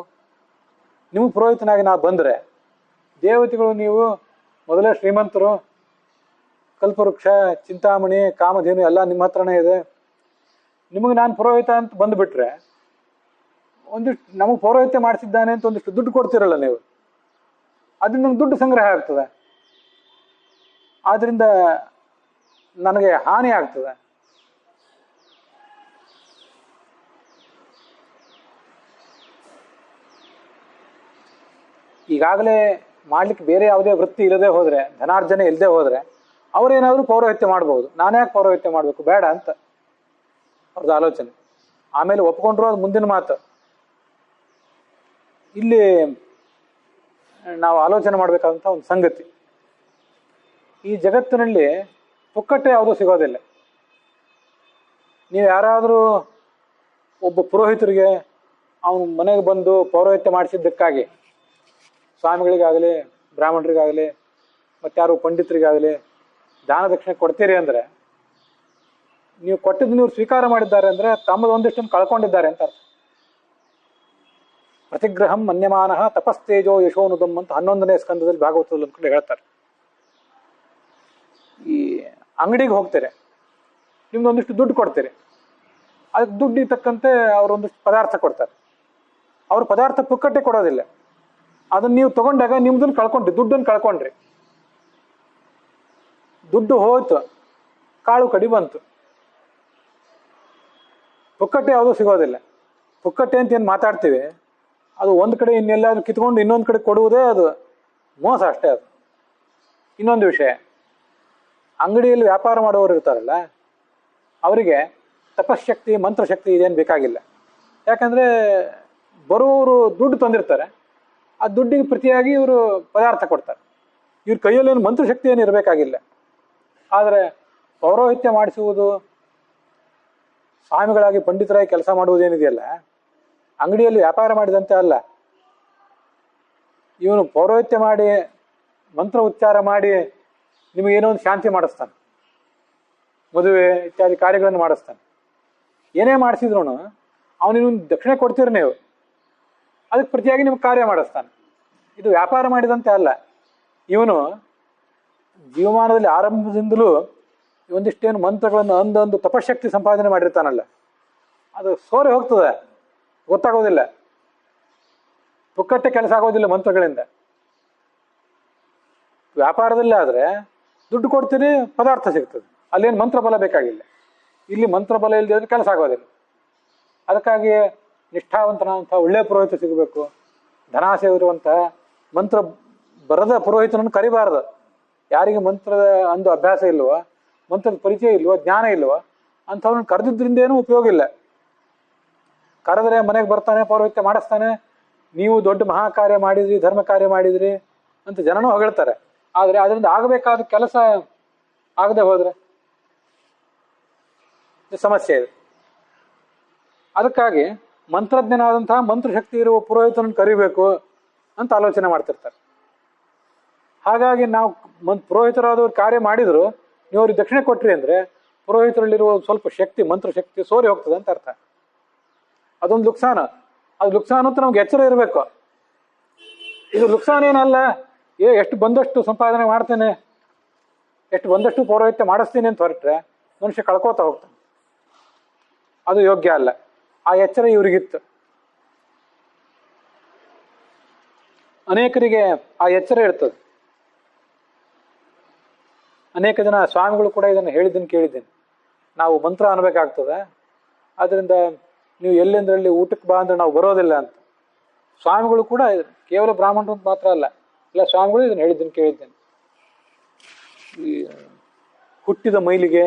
ನಿಮಗೆ ಪುರೋಹಿತನಾಗಿ ನಾ ಬಂದರೆ ದೇವತೆಗಳು ನೀವು ಮೊದಲೇ ಶ್ರೀಮಂತರು, ಕಲ್ಪವೃಕ್ಷ, ಚಿಂತಾಮಣಿ, ಕಾಮಧೇನು ಎಲ್ಲ ನಿಮ್ಮ ಹತ್ರನೇ ಇದೆ. ನಿಮಗೆ ನಾನು ಪುರೋಹಿತ ಅಂತ ಬಂದುಬಿಟ್ರೆ ಒಂದಿಷ್ಟು ನಮಗೆ ಪೌರೋಹಿತ್ಯ ಮಾಡಿಸಿದ್ದಾನೆ ಅಂತ ಒಂದಿಷ್ಟು ದುಡ್ಡು ಕೊಡ್ತಿರಲ್ಲ ನೀವು, ಅದರಿಂದ ನಮ್ಗೆ ದುಡ್ಡು ಸಂಗ್ರಹ ಆಗ್ತದೆ. ಆದ್ದರಿಂದ ನನಗೆ ಹಾನಿ ಆಗ್ತದೆ. ಈಗಾಗಲೇ ಮಾಡ್ಲಿಕ್ಕೆ ಬೇರೆ ಯಾವುದೇ ವೃತ್ತಿ ಇಲ್ಲದೆ ಹೋದರೆ, ಧನಾರ್ಜನೆ ಇಲ್ಲದೆ ಹೋದರೆ ಅವರೇನಾದರೂ ಪೌರೋಹಿತ್ಯ ಮಾಡ್ಬೋದು. ನಾನೇ ಯಾಕೆ ಪೌರೋಹಿತ್ಯ ಮಾಡಬೇಕು, ಬೇಡ ಅಂತ ಅವ್ರದ್ದು ಆಲೋಚನೆ. ಆಮೇಲೆ ಒಪ್ಕೊಂಡ್ರು, ಅದು ಮುಂದಿನ ಮಾತು. ಇಲ್ಲಿ ನಾವು ಆಲೋಚನೆ ಮಾಡಬೇಕಾದಂಥ ಒಂದು ಸಂಗತಿ, ಈ ಜಗತ್ತಿನಲ್ಲಿ ಪುಕ್ಕಟ್ಟೆ ಯಾವುದೂ ಸಿಗೋದಿಲ್ಲ. ನೀವು ಯಾರಾದರೂ ಒಬ್ಬ ಪುರೋಹಿತರಿಗೆ ಅವನು ಮನೆಗೆ ಬಂದು ಪೌರೋಹಿತ್ಯ ಮಾಡಿಸಿದ್ದಕ್ಕಾಗಿ ಸ್ವಾಮಿಗಳಿಗಾಗಲಿ, ಬ್ರಾಹ್ಮಣರಿಗಾಗಲಿ, ಮತ್ತಾರು ಪಂಡಿತರಿಗಾಗಲಿ ದಾನ ದಕ್ಷಿಣೆ ಕೊಡ್ತೀರಿ ಅಂದರೆ, ನೀವು ಕೊಟ್ಟಿದ್ದು ನೀವು ಸ್ವೀಕಾರ ಮಾಡಿದ್ದಾರೆ ಅಂದರೆ ತಮ್ಮದು ಒಂದಿಷ್ಟನ್ನು ಕಳ್ಕೊಂಡಿದ್ದಾರೆ ಅಂತ ಅರ್ಥ. ಪ್ರತಿಗ್ರಹಂ ಮನ್ಯಮಾನಃ ತಪಸ್ತೇಜೋ ಯಶೋನುದಮ್ ಅಂತ 11ನೇ ಸ್ಕಂದದಲ್ಲಿ ಭಾಗವತದಲ್ಲಿ ಅಂದ್ಕೊಂಡು ಹೇಳ್ತಾರೆ. ಈ ಅಂಗಡಿಗೆ ಹೋಗ್ತೀರಿ, ನಿಮ್ದೊಂದಿಷ್ಟು ದುಡ್ಡು ಕೊಡ್ತೀರಿ, ಅದಕ್ಕೆ ದುಡ್ಡಿಗೆ ತಕ್ಕಂತೆ ಅವರೊಂದಿಷ್ಟು ಪದಾರ್ಥ ಕೊಡ್ತಾರೆ. ಅವ್ರ ಪದಾರ್ಥ ಪುಕ್ಕಟ್ಟೆ ಕೊಡೋದಿಲ್ಲ. ಅದನ್ನು ನೀವು ತಗೊಂಡಾಗ ನಿಮ್ದನ್ನು ಕಳ್ಕೊಂಡ್ರಿ, ದುಡ್ಡನ್ನು ಕಳ್ಕೊಂಡ್ರಿ. ದುಡ್ಡು ಹೋಯ್ತು, ಕಾಳು ಕಡಿ ಬಂತು. ಪುಕ್ಕಟ್ಟೆ ಯಾವುದೂ ಸಿಗೋದಿಲ್ಲ. ಪುಕ್ಕಟ್ಟೆ ಅಂತ ಏನು ಮಾತಾಡ್ತೀವಿ, ಅದು ಒಂದು ಕಡೆ ಇನ್ನೆಲ್ಲಾದ್ರೂ ಕಿತ್ಕೊಂಡು ಇನ್ನೊಂದು ಕಡೆ ಕೊಡುವುದೇ ಅದು ಮೋಸ ಅಷ್ಟೇ. ಅದು ಇನ್ನೊಂದು ವಿಷಯ, ಅಂಗಡಿಯಲ್ಲಿ ವ್ಯಾಪಾರ ಮಾಡುವವರು ಇರ್ತಾರಲ್ಲ, ಅವರಿಗೆ ತಪಶಕ್ತಿ ಮಂತ್ರಶಕ್ತಿ ಇದೇನು ಬೇಕಾಗಿಲ್ಲ. ಯಾಕಂದರೆ ಬರುವವರು ದುಡ್ಡು ತಂದಿರ್ತಾರೆ, ಆ ದುಡ್ಡಿಗೆ ಪ್ರತಿಯಾಗಿ ಇವರು ಪದಾರ್ಥ ಕೊಡ್ತಾರೆ. ಇವ್ರ ಕೈಯಲ್ಲೇನು ಮಂತ್ರಶಕ್ತಿ ಏನು ಇರಬೇಕಾಗಿಲ್ಲ. ಆದರೆ ಪೌರೋಹಿತ್ಯ ಮಾಡಿಸುವುದು, ಸ್ವಾಮಿಗಳಾಗಿ ಪಂಡಿತರಾಗಿ ಕೆಲಸ ಮಾಡುವುದೇನಿದೆಯಲ್ಲ, ಅಂಗಡಿಯಲ್ಲಿ ವ್ಯಾಪಾರ ಮಾಡಿದಂತೆ ಅಲ್ಲ. ಇವನು ಪೌರೋಹಿತ್ಯ ಮಾಡಿ ಮಂತ್ರ ಉಚ್ಚಾರ ಮಾಡಿ ನಿಮಗೇನೋ ಒಂದು ಶಾಂತಿ ಮಾಡಿಸ್ತಾನೆ, ಮದುವೆ ಇತ್ಯಾದಿ ಕಾರ್ಯಗಳನ್ನು ಮಾಡಿಸ್ತಾನೆ. ಏನೇ ಮಾಡಿಸಿದ್ರು ಅವನಿನ್ನೊಂದು ದಕ್ಷಿಣೆ ಕೊಡ್ತೀರಿ ನೀವು, ಅದಕ್ಕೆ ಪ್ರತಿಯಾಗಿ ನಿಮ್ಗೆ ಕಾರ್ಯ ಮಾಡಿಸ್ತಾನೆ. ಇದು ವ್ಯಾಪಾರ ಮಾಡಿದಂತೆ ಅಲ್ಲ. ಇವನು ಜೀವಮಾನದಲ್ಲಿ ಆರಂಭದಿಂದಲೂ ಒಂದಿಷ್ಟೇನು ಮಂತ್ರಗಳನ್ನು ಅಂದೊಂದು ತಪಶಕ್ತಿ ಸಂಪಾದನೆ ಮಾಡಿರ್ತಾನಲ್ಲ, ಅದು ಸೋರೆ ಹೋಗ್ತದೆ, ಗೊತ್ತಾಗೋದಿಲ್ಲ. ಪುಕ್ಕಟ್ಟೆ ಕೆಲಸ ಆಗೋದಿಲ್ಲ ಮಂತ್ರಗಳಿಂದ. ವ್ಯಾಪಾರದಲ್ಲಿ ಆದರೆ ದುಡ್ಡು ಕೊಡ್ತೀರಿ, ಪದಾರ್ಥ ಸಿಗ್ತದೆ, ಅಲ್ಲೇನು ಮಂತ್ರ ಬಲ ಬೇಕಾಗಿಲ್ಲ. ಇಲ್ಲಿ ಮಂತ್ರ ಬಲ ಇಲ್ಲದೆ ಕೆಲಸ ಆಗೋದಿಲ್ಲ. ಅದಕ್ಕಾಗಿ ನಿಷ್ಠಾವಂತನಾದಂಥ ಒಳ್ಳೆಯ ಪುರೋಹಿತ ಸಿಗಬೇಕು. ಧನಾಸೆ ಇರುವಂತಹ ಮಂತ್ರ ಬರದ ಪುರೋಹಿತನನ್ನು ಕರಿಬಾರದು. ಯಾರಿಗೆ ಮಂತ್ರದ ಅಂದು ಅಭ್ಯಾಸ ಇಲ್ವೋ, ಮಂತ್ರದ ಪರಿಚಯ ಇಲ್ವೋ, ಜ್ಞಾನ ಇಲ್ವೋ ಅಂಥವ್ರನ್ನ ಕರೆದಿದ್ದರಿಂದ ಏನೂ ಉಪಯೋಗ ಇಲ್ಲ. ಕರೆದರೆ ಮನೆಗೆ ಬರ್ತಾನೆ, ಪೌರೋಹಿತ್ಯ ಮಾಡಿಸ್ತಾನೆ, ನೀವು ದೊಡ್ಡ ಮಹಾ ಕಾರ್ಯ ಮಾಡಿದ್ರಿ, ಧರ್ಮ ಕಾರ್ಯ ಮಾಡಿದ್ರಿ ಅಂತ ಜನನೂ ಹೊಗಳ್ತಾರೆ. ಆದರೆ ಅದರಿಂದ ಆಗಬೇಕಾದ ಕೆಲಸ ಆಗದೆ ಹೋದ್ರೆ ಸಮಸ್ಯೆ ಇದೆ. ಅದಕ್ಕಾಗಿ ಮಂತ್ರಜ್ಞನಾದಂತಹ ಮಂತ್ರಶಕ್ತಿ ಇರುವ ಪುರೋಹಿತರನ್ನು ಕರಿಬೇಕು ಅಂತ ಆಲೋಚನೆ ಮಾಡ್ತಿರ್ತಾರೆ. ಹಾಗಾಗಿ ನಾವು ಪುರೋಹಿತರಾದವ್ರು ಕಾರ್ಯ ಮಾಡಿದ್ರು, ನೀವು ಅವ್ರಿಗೆ ದಕ್ಷಿಣೆ ಕೊಟ್ರಿ ಅಂದ್ರೆ ಪುರೋಹಿತರಲ್ಲಿರುವ ಸ್ವಲ್ಪ ಶಕ್ತಿ, ಮಂತ್ರಶಕ್ತಿ ಸೋರಿ ಹೋಗ್ತದೆ ಅಂತ ಅರ್ಥ. ಅದೊಂದು ಲುಕ್ಸಾನ. ಅದು ಲುಕ್ಸಾನ ಅಂತ ನಮ್ಗೆ ಎಚ್ಚರ ಇರಬೇಕು. ಇದು ಲುಕ್ಸಾನ ಏನಲ್ಲ, ಎಷ್ಟು ಬಂದಷ್ಟು ಸಂಪಾದನೆ ಮಾಡ್ತೇನೆ, ಎಷ್ಟು ಬಂದಷ್ಟು ಪೌರೋಹಿತ್ಯ ಮಾಡಿಸ್ತೀನಿ ಅಂತ ಹೊರಟ್ರೆ ಮನುಷ್ಯ ಕಳ್ಕೋತಾ ಹೋಗ್ತಾನೆ. ಅದು ಯೋಗ್ಯ ಅಲ್ಲ. ಆ ಎಚ್ಚರ ಇವರಿಗಿತ್ತು. ಅನೇಕರಿಗೆ ಆ ಎಚ್ಚರ ಇರ್ತದೆ. ಅನೇಕ ಜನ ಸ್ವಾಮಿಗಳು ಕೂಡ ಇದನ್ನು ಕೇಳಿದ್ದೀನಿ. ನಾವು ಮಂತ್ರ ಅನ್ಬೇಕಾಗ್ತದೆ, ಅದರಿಂದ ನೀವು ಎಲ್ಲೆಂದ್ರಲ್ಲಿ ಊಟಕ್ಕೆ ಬಾ ಅಂದ್ರೆ ನಾವು ಬರೋದಿಲ್ಲ ಅಂತ. ಸ್ವಾಮಿಗಳು ಕೂಡ ಕೇವಲ ಬ್ರಾಹ್ಮಣರು ಅಂತ ಮಾತ್ರ ಅಲ್ಲ, ಇಲ್ಲ ಸ್ವಾಮಿಗಳು ಇದನ್ನು ಕೇಳಿದ್ದೇನೆ. ಈ ಹುಟ್ಟಿದ ಮೈಲಿಗೆ,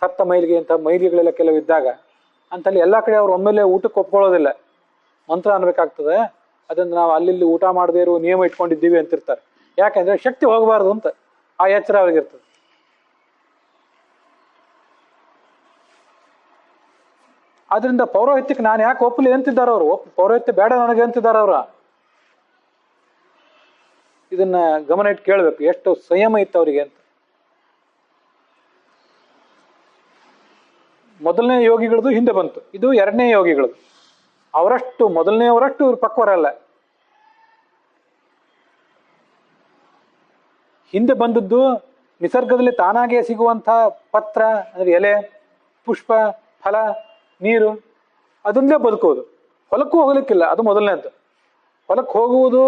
ಸತ್ತ ಮೈಲಿಗೆ ಅಂತ ಮೈಲಿಗೆಗಳೆಲ್ಲ ಕೆಲವು ಇದ್ದಾಗ ಅಂತಲ್ಲಿ ಎಲ್ಲ ಕಡೆ ಅವ್ರು ಒಮ್ಮೆಲೆ ಊಟಕ್ಕೆ ಒಪ್ಕೊಳ್ಳೋದಿಲ್ಲ. ಮಂತ್ರ ಅನ್ಬೇಕಾಗ್ತದೆ, ಅದರಿಂದ ನಾವು ಅಲ್ಲಿ ಊಟ ಮಾಡದೇ ಇರೋ ನಿಯಮ ಇಟ್ಕೊಂಡಿದ್ದೀವಿ ಅಂತಿರ್ತಾರೆ. ಯಾಕೆಂದ್ರೆ ಶಕ್ತಿ ಹೋಗಬಾರ್ದು ಅಂತ ಆ ಎಚ್ಚರ ಅವ್ರಿಗಿರ್ತದೆ. ಆದ್ರಿಂದ ಪೌರೋಹಿತ್ಯಕ್ಕೆ ನಾನು ಯಾಕೆ ಒಪ್ಪಲಿ ಅಂತಿದ್ದಾರೆ ಅವರು. ಪೌರೋಹಿತ್ಯ ಬೇಡ ನನಗೆ ಅಂತಿದ್ದಾರೆ ಅವರು. ಇದನ್ನ ಗಮನ ಇಟ್ಟು ಕೇಳಬೇಕು, ಎಷ್ಟು ಸಂಯಮ ಇತ್ತು ಅವರಿಗೆ ಅಂತ. ಮೊದಲನೇ ಯೋಗಿಗಳದು ಹಿಂದೆ ಬಂತು, ಇದು ಎರಡನೇ ಯೋಗಿಗಳದು. ಅವರಷ್ಟು ಮೊದಲನೆಯವರಷ್ಟು ಇವ್ರು ಪಕ್ವರಲ್ಲ. ಹಿಂದೆ ಬಂದದ್ದು ನಿಸರ್ಗದಲ್ಲಿ ತಾನಾಗೆ ಸಿಗುವಂಥ ಪತ್ರ ಅಂದ್ರೆ ಎಲೆ, ಪುಷ್ಪ, ಫಲ, ನೀರು, ಅದನ್ನೇ ಬದುಕೋದು. ಹೊಲಕ್ಕೂ ಹೋಗ್ಲಿಕ್ಕಿಲ್ಲ, ಅದು ಮೊದಲನೇದ್ದು. ಹೊಲಕ್ಕೆ ಹೋಗುವುದು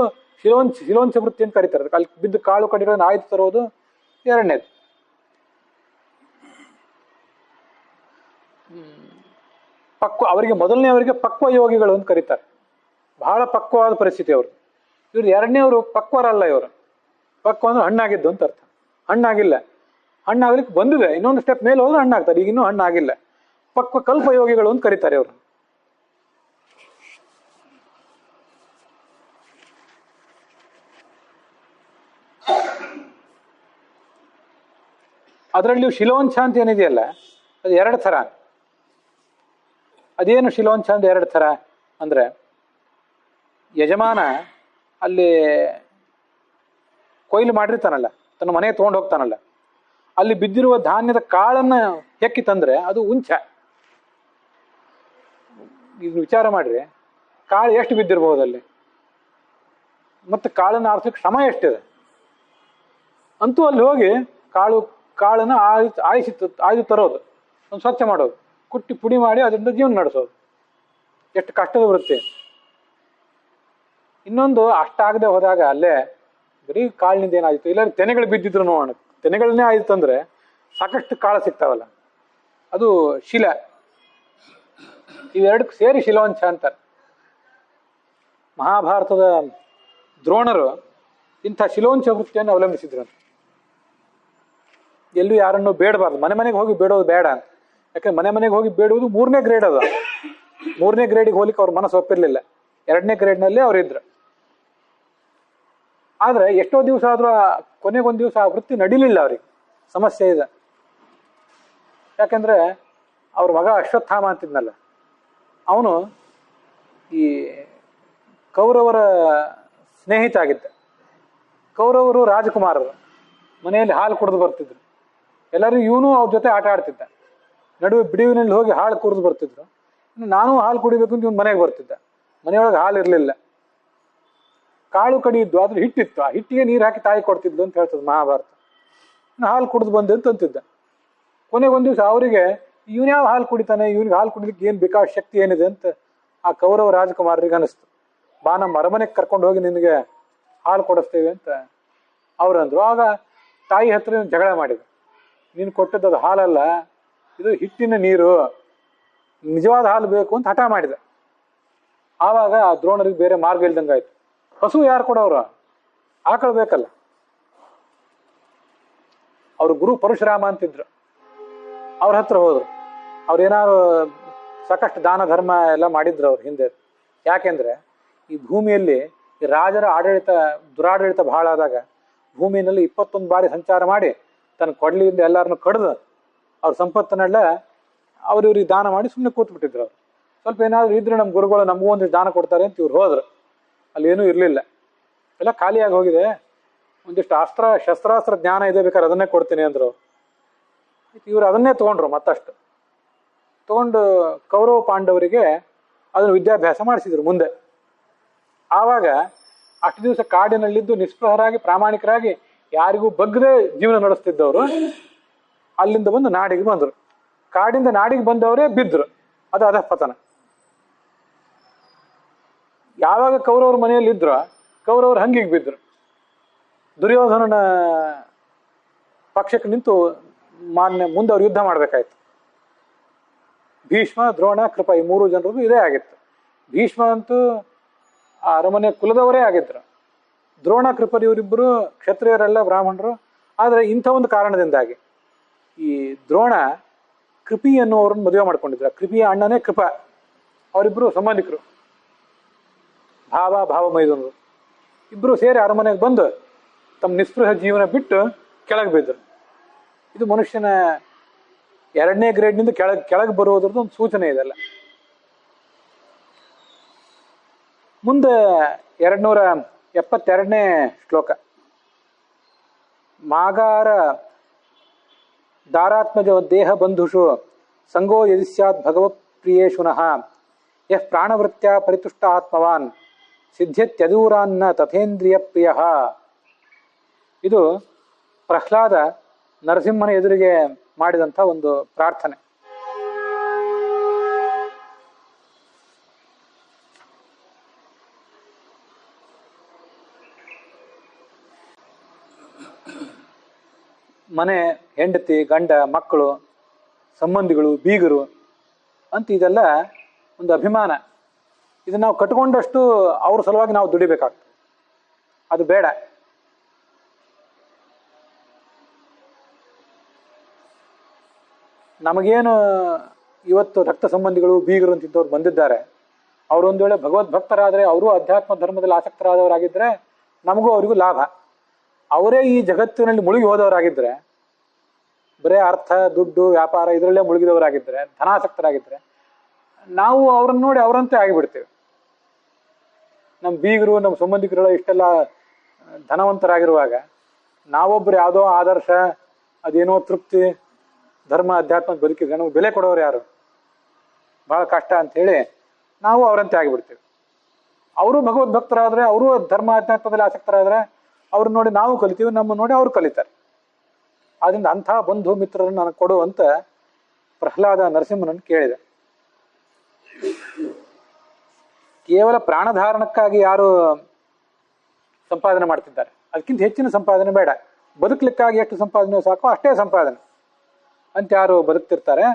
ಶಿಲೋಂಚ ವೃತ್ತಿ ಅಂತ ಕರೀತಾರೆ. ಅಲ್ಲಿ ಬಿದ್ದು ಕಾಳು ಕಡಿಗಳನ್ನು ಆಯ್ತು ತರೋದು ಎರಡನೇದು. ಅವರಿಗೆ ಮೊದಲನೇವರಿಗೆ ಪಕ್ವ ಯೋಗಿಗಳು ಅಂತ ಕರೀತಾರೆ. ಬಹಳ ಪಕ್ವವಾದ ಪರಿಸ್ಥಿತಿ ಅವರು. ಇವ್ರು ಎರಡನೇವರು ಪಕ್ವರಲ್ಲ. ಇವರು ಪಕ್ವ ಅಂದ್ರೆ ಹಣ್ಣಾಗಿದ್ದು ಅಂತ ಅರ್ಥ. ಹಣ್ಣಾಗಿಲ್ಲ, ಹಣ್ಣಾಗ್ಲಿಕ್ಕೆ ಬಂದಿದೆ, ಇನ್ನೊಂದು ಸ್ಟೆಪ್ ಮೇಲೆ ಹೋದ್ರೆ ಹಣ್ಣಾಗ್ತಾರೆ. ಈಗ ಇನ್ನೂ ಹಣ್ಣಾಗಿಲ್ಲ. ಪಕ್ವ ಕಲ್ಪ ಯೋಗಿಗಳು ಅಂತ ಕರೀತಾರೆ ಅವರು. ಅದರಲ್ಲಿ ಶಿಲೋಂಛ ಅಂತ ಏನಿದೆಯಲ್ಲ, ಅದು ಎರಡು ಥರ. ಅದೇನು ಶಿಲೋಂಛ ಅಂತ ಎರಡು ಥರ ಅಂದ್ರೆ, ಯಜಮಾನ ಅಲ್ಲಿ ಕೊಯ್ಲು ಮಾಡಿರ್ತಾನಲ್ಲ, ತನ್ನ ಮನೆಗೆ ತೊಗೊಂಡು ಹೋಗ್ತಾನಲ್ಲ, ಅಲ್ಲಿ ಬಿದ್ದಿರುವ ಧಾನ್ಯದ ಕಾಳನ್ನ ಹೆಕ್ಕಿ ತಂದ್ರೆ ಅದು ಉಂಚ. ಈಗ ವಿಚಾರ ಮಾಡ್ರಿ, ಕಾಳು ಎಷ್ಟು ಬಿದ್ದಿರ್ಬಹುದು ಅಲ್ಲಿ, ಮತ್ತೆ ಕಾಳನ್ನ ಆರಿಸಲಿಕ್ಕೆ ಶ್ರಮ ಎಷ್ಟಿದೆ. ಅಂತೂ ಅಲ್ಲಿ ಹೋಗಿ ಕಾಳನ್ನ ಆಯ್ದು ತರೋದು, ಒಂದು ಸ್ವಚ್ಛ ಮಾಡೋದು, ಕುಟ್ಟಿ ಪುಡಿ ಮಾಡಿ ಅದರಿಂದ ಜೀವನ ನಡೆಸೋದು, ಎಷ್ಟು ಕಷ್ಟದ ವೃತ್ತಿ. ಇನ್ನೊಂದು ಅಷ್ಟಾಗದೆ ಹೋದಾಗ ಅಲ್ಲೇ ಬರೀ ಕಾಳಿನಿಂದ ಏನಾಯ್ತು, ಇಲ್ಲ ತೆನೆಗಳು ಬಿದ್ದಿದ್ರು ನೋಡೋಣ, ತೆನೆಗಳನ್ನೇ ಆಯ್ತು ಅಂದ್ರೆ ಸಾಕಷ್ಟು ಕಾಳು ಸಿಗ್ತಾವಲ್ಲ, ಅದು ಶಿಲ. ಇವೆರಡಕ್ಕೆ ಸೇರಿ ಶಿಲೋಂಚ ಅಂತಾರೆ. ಮಹಾಭಾರತದ ದ್ರೋಣರು ಇಂಥ ಶಿಲೋಂಚ ವೃತ್ತಿಯನ್ನು ಅವಲಂಬಿಸಿದ್ರು. ಎಲ್ಲೂ ಯಾರನ್ನು ಬೇಡಬಾರ್ದು, ಮನೆಗೆ ಹೋಗಿ ಬೇಡೋದು ಬೇಡ ಅಂತ. ಯಾಕಂದ್ರೆ ಮನೆಗೆ ಹೋಗಿ ಬೇಡುವುದು 3ನೇ ಗ್ರೇಡ್. ಅದು 3ನೇ ಗ್ರೇಡಿಗೆ ಹೋಗ್ಲಿಕ್ಕೆ ಅವ್ರ ಮನಸ್ಸು ಒಪ್ಪಿರ್ಲಿಲ್ಲ. 2ನೇ ಗ್ರೇಡ್ನಲ್ಲಿ ಅವರಿದ್ರು. ಆದ್ರೆ ಎಷ್ಟೋ ದಿವಸ ಆದ್ರೂ ಕೊನೆಗೊಂದು ದಿವಸ ಆ ವೃತ್ತಿ ನಡಿಲಿಲ್ಲ ಅವ್ರಿಗೆ. ಸಮಸ್ಯೆ ಇದೆ. ಯಾಕಂದ್ರೆ ಅವ್ರ ಮಗ ಅಶ್ವತ್ಥಾಮ ಅಂತಿದ್ನಲ್ಲ, ಅವನು ಈ ಕೌರವರ ಸ್ನೇಹಿತ ಆಗಿದ್ದ. ಕೌರವರು ರಾಜಕುಮಾರರು ಮನೆಯಲ್ಲಿ ಹಾಲು ಕುಡಿದು ಬರ್ತಿದ್ರು. ಎಲ್ಲರೂ ಇವನು ಅವ್ರ ಜೊತೆ ಆಟ ಆಡ್ತಿದ್ದ. ನಡುವೆ ಬಿಡುವಿನಲ್ಲಿ ಹೋಗಿ ಹಾಲು ಕುಡಿದು ಬರ್ತಿದ್ರು. ನಾನು ಹಾಲು ಕುಡಿಬೇಕು ಅಂತ ಇವನು ಮನೆಗೆ ಬರ್ತಿದ್ದ. ಮನೆಯೊಳಗೆ ಹಾಲು ಇರಲಿಲ್ಲ, ಕಾಳು ಕಡಿಯಿದ್ದು, ಆದ್ರೆ ಹಿಟ್ಟಿತ್ತು. ಆ ಹಿಟ್ಟಿಗೆ ನೀರು ಹಾಕಿ ತಾಯಿ ಕೊಡ್ತಿದ್ಲು ಅಂತ ಹೇಳ್ತದೆ ಮಹಾಭಾರತ. ಹಾಲು ಕುಡಿದು ಬಂದೆ ಅಂತ ಅಂತಿದ್ದ. ಕೊನೆಗೊಂದು ದಿವಸ ಅವರಿಗೆ ಇವನ್ ಯಾವ ಹಾಲು ಕುಡಿತಾನೆ, ಇವನಿಗೆ ಹಾಲು ಕುಡಿಲಿಕ್ಕೆ ಏನು ಬೇಕಾದ ಶಕ್ತಿ ಏನಿದೆ ಅಂತ ಆ ಕೌರವ ರಾಜಕುಮಾರರಿಗೆ ಅನಿಸ್ತು. ಬಾ, ನಮ್ಮ ಅರಮನೆಗೆ ಕರ್ಕೊಂಡು ಹೋಗಿ ನಿನಗೆ ಹಾಲು ಕೊಡಿಸ್ತೇವೆ ಅಂತ ಅವ್ರಂದ್ರು. ಆಗ ತಾಯಿ ಹತ್ರ ಜಗಳ ಮಾಡಿದ. ನೀನು ಕೊಟ್ಟದ್ದು ಅದು ಹಾಲಲ್ಲ, ಇದು ಹಿಟ್ಟಿನ ನೀರು, ನಿಜವಾದ ಹಾಲು ಬೇಕು ಅಂತ ಹಠ ಮಾಡಿದ. ಆವಾಗ ಆ ದ್ರೋಣರಿಗೆ ಬೇರೆ ಮಾರ್ಗ ಇಲ್ದಂಗಾಯ್ತು. ಹಸು ಯಾರು ಕೊಡೋರು, ಆಕಳು ಬೇಕಲ್ಲ. ಅವ್ರ ಗುರು ಪರಶುರಾಮ ಅಂತಿದ್ರು. ಅವ್ರ ಹತ್ರ ಹೋದ್ರು. ಅವ್ರೇನಾದ್ರು ಸಾಕಷ್ಟು ದಾನ ಧರ್ಮ ಎಲ್ಲ ಮಾಡಿದ್ರು ಅವ್ರು ಹಿಂದೆ. ಯಾಕೆಂದ್ರೆ ಈ ಭೂಮಿಯಲ್ಲಿ ಈ ರಾಜರ ದುರಾಡಳಿತ ಬಹಳ ಆದಾಗ ಭೂಮಿಯಲ್ಲಿ 21 ಬಾರಿ ಸಂಚಾರ ಮಾಡಿ ತನ್ನ ಕೊಡ್ಲಿಯಿಂದ ಎಲ್ಲರನ್ನು ಕಡ್ದು ಅವ್ರ ಸಂಪತ್ತನ್ನೆಲ್ಲ ಇವ್ರಿಗೆ ದಾನ ಮಾಡಿ ಸುಮ್ಮನೆ ಕೂತ್ಬಿಟ್ಟಿದ್ರು ಅವ್ರು. ಸ್ವಲ್ಪ ಏನಾದ್ರು ಇದ್ರೆ ನಮ್ಮ ಗುರುಗಳು ನಮಗೂ ಒಂದಿಷ್ಟು ದಾನ ಕೊಡ್ತಾರೆ ಅಂತ ಇವ್ರು ಹೋದ್ರು. ಅಲ್ಲಿ ಏನೂ ಇರಲಿಲ್ಲ, ಎಲ್ಲ ಖಾಲಿಯಾಗಿ ಹೋಗಿದೆ. ಒಂದಿಷ್ಟು ಶಸ್ತ್ರಾಸ್ತ್ರ ಜ್ಞಾನ ಇದೆ, ಬೇಕಾದ್ರೆ ಅದನ್ನೇ ಕೊಡ್ತೀನಿ ಅಂದ್ರು. ಇವ್ರು ಅದನ್ನೇ ತೊಗೊಂಡ್ರು, ಮತ್ತಷ್ಟು ತೊಗೊಂಡು ಕೌರವ ಪಾಂಡವರಿಗೆ ಅದನ್ನು ವಿದ್ಯಾಭ್ಯಾಸ ಮಾಡಿಸಿದ್ರು ಮುಂದೆ. ಆವಾಗ ಅಷ್ಟು ದಿವಸ ಕಾಡಿನಲ್ಲಿದ್ದು ನಿಷ್ಪ್ರಹರಾಗಿ ಪ್ರಾಮಾಣಿಕರಾಗಿ ಯಾರಿಗೂ ಬಗ್ಗದೆ ಜೀವನ ನಡೆಸ್ತಿದ್ದವರು ಅಲ್ಲಿಂದ ಬಂದು ನಾಡಿಗೆ ಬಂದರು. ಕಾಡಿಂದ ನಾಡಿಗೆ ಬಂದವರೇ ಬಿದ್ದರು, ಅದು ಅಧಃಪತನ. ಯಾವಾಗ ಕೌರವ್ರ ಮನೆಯಲ್ಲಿ ಇದ್ರು ಕೌರವರು ಹಂಗಿಗೆ ಬಿದ್ದರು. ದುರ್ಯೋಧನನ ಪಕ್ಷಕ್ಕೆ ನಿಂತು ಮುಂದೆ ಅವ್ರು ಯುದ್ಧ ಮಾಡಬೇಕಾಯ್ತು. ಭೀಷ್ಮ, ದ್ರೋಣ, ಕೃಪ ಈ 3 ಜನರದ್ದು ಇದೇ ಆಗಿತ್ತು. ಭೀಷ್ಮ ಅಂತೂ ಆ ಅರಮನೆ ಕುಲದವರೇ ಆಗಿದ್ರು. ದ್ರೋಣ, ಕೃಪರು ಇವರಿಬ್ಬರು ಕ್ಷತ್ರಿಯರೆಲ್ಲ ಬ್ರಾಹ್ಮಣರು. ಆದರೆ ಇಂಥ ಒಂದು ಕಾರಣದಿಂದಾಗಿ ಈ ದ್ರೋಣ ಕೃಪಿ ಅನ್ನುವರನ್ನು ಮದುವೆ ಮಾಡ್ಕೊಂಡಿದ್ರು. ಕೃಪಿಯ ಅಣ್ಣನೇ ಕೃಪ, ಅವರಿಬ್ಬರು ಸಂಬಂಧಿಕರು, ಭಾವ ಮೈದುನರು. ಇಬ್ಬರು ಸೇರಿ ಅರಮನೆಗೆ ಬಂದು ತಮ್ಮ ನಿಸ್ಪೃಹ ಜೀವನ ಬಿಟ್ಟು ಕೆಳಗೆ ಬಿದ್ದರು. ಇದು ಮನುಷ್ಯನ 2ನೇ ಗ್ರೇಡ್ನಿಂದ ಕೆಳಗೆ ಬರುವುದ್ರದ್ದು ಒಂದು ಸೂಚನೆ ಇದೆಲ್ಲ. ಮುಂದೆ 272ನೇ ಶ್ಲೋಕ. ಮಾಗಾರ ದಾರಾತ್ಮಜ ದೇಹ ಬಂಧುಷು ಸಂಗೋ ಯದಿ ಸ್ಯಾತ್ ಭಗವತ್ ಪ್ರಿಯೇಶುನಃ ಯಃ ಪ್ರಾಣವೃತ್ಯ ಪರಿತುಷ್ಟ ಆತ್ಮವಾನ್ ಸಿದ್ಧ್ಯತ್ಯದೂರಾನ್ನ ತಥೇಂದ್ರಿಯ ಪ್ರಿಯ. ಇದು ಪ್ರಹ್ಲಾದ ನರಸಿಂಹನ ಎದುರಿಗೆ ಮಾಡಿದಂಥ ಒಂದು ಪ್ರಾರ್ಥನೆ. ಮನೆ, ಹೆಂಡತಿ, ಗಂಡ, ಮಕ್ಕಳು, ಸಂಬಂಧಿಗಳು, ಬೀಗರು ಅಂತ ಇದೆಲ್ಲ ಒಂದು ಅಭಿಮಾನ. ಇದನ್ನ ನಾವು ಕಟ್ಕೊಂಡಷ್ಟು ಅವ್ರ ಸಲುವಾಗಿ ನಾವು ದುಡಿಬೇಕಾಗ್ತದೆ. ಅದು ಬೇಡ. ನಮಗೇನು ಇವತ್ತು ರಕ್ತ ಸಂಬಂಧಿಗಳು, ಬೀಗರು ಅಂತಿದ್ದವ್ರು ಬಂದಿದ್ದಾರೆ, ಅವರು ಒಂದು ವೇಳೆ ಭಗವದ್ಭಕ್ತರಾದರೆ, ಅವರು ಅಧ್ಯಾತ್ಮ ಧರ್ಮದಲ್ಲಿ ಆಸಕ್ತರಾದವರಾಗಿದ್ದರೆ ನಮಗೂ ಅವರಿಗೂ ಲಾಭ. ಅವರೇ ಈ ಜಗತ್ತಿನಲ್ಲಿ ಮುಳುಗಿ ಹೋದವರಾಗಿದ್ದರೆ, ಬರೇ ಅರ್ಥ, ದುಡ್ಡು, ವ್ಯಾಪಾರ ಇದರಲ್ಲೇ ಮುಳುಗಿದವರಾಗಿದ್ದರೆ, ಧನಾಸಕ್ತರಾಗಿದ್ದರೆ, ನಾವು ಅವ್ರನ್ನ ನೋಡಿ ಅವರಂತೆ ಆಗಿಬಿಡ್ತೇವೆ. ನಮ್ಮ ಬೀಗರು, ನಮ್ಮ ಸಂಬಂಧಿಕರು ಇಷ್ಟೆಲ್ಲ ಧನವಂತರಾಗಿರುವಾಗ ನಾವೊಬ್ಬರು ಯಾವುದೋ ಆದರ್ಶ, ಅದೇನೋ ತೃಪ್ತಿ, ಧರ್ಮ, ಅಧ್ಯಾತ್ಮ ಬದುಕಿದ್ರೆ ನಮಗೆ ಬೆಲೆ ಕೊಡೋರು ಯಾರು? ಭಾಳ ಕಷ್ಟ ಅಂಥೇಳಿ ನಾವು ಅವರಂತೆ ಆಗಿಬಿಡ್ತೇವೆ. ಅವರು ಭಗವದ್ಭಕ್ತರಾದರೆ, ಅವರು ಧರ್ಮ ಅಧ್ಯಾತ್ಮದಲ್ಲಿ ಆಸಕ್ತರಾದರೆ ಅವ್ರನ್ನ ನೋಡಿ ನಾವು ಕಲಿತೀವಿ, ನಮ್ಮ ನೋಡಿ ಅವರು ಕಲಿತಾರೆ. ಆದ್ದರಿಂದ ಅಂಥ ಬಂಧು ಮಿತ್ರರನ್ನು ನನಗೆ ಕೊಡು ಅಂತ ಪ್ರಹ್ಲಾದ ನರಸಿಂಹನನ್ನು ಕೇಳಿದೆ. ಕೇವಲ ಪ್ರಾಣಧಾರಣಕ್ಕಾಗಿ ಯಾರು ಸಂಪಾದನೆ ಮಾಡ್ತಿದ್ದಾರೆ, ಅದಕ್ಕಿಂತ ಹೆಚ್ಚಿನ ಸಂಪಾದನೆ ಬೇಡ. ಬದುಕಲಿಕ್ಕಾಗಿ ಎಷ್ಟು ಸಂಪಾದನೆ ಸಾಕೋ ಅಷ್ಟೇ ಸಂಪಾದನೆ ಅಂತ ಯಾರು ಬದುಕ್ತಿರ್ತಾರೆ,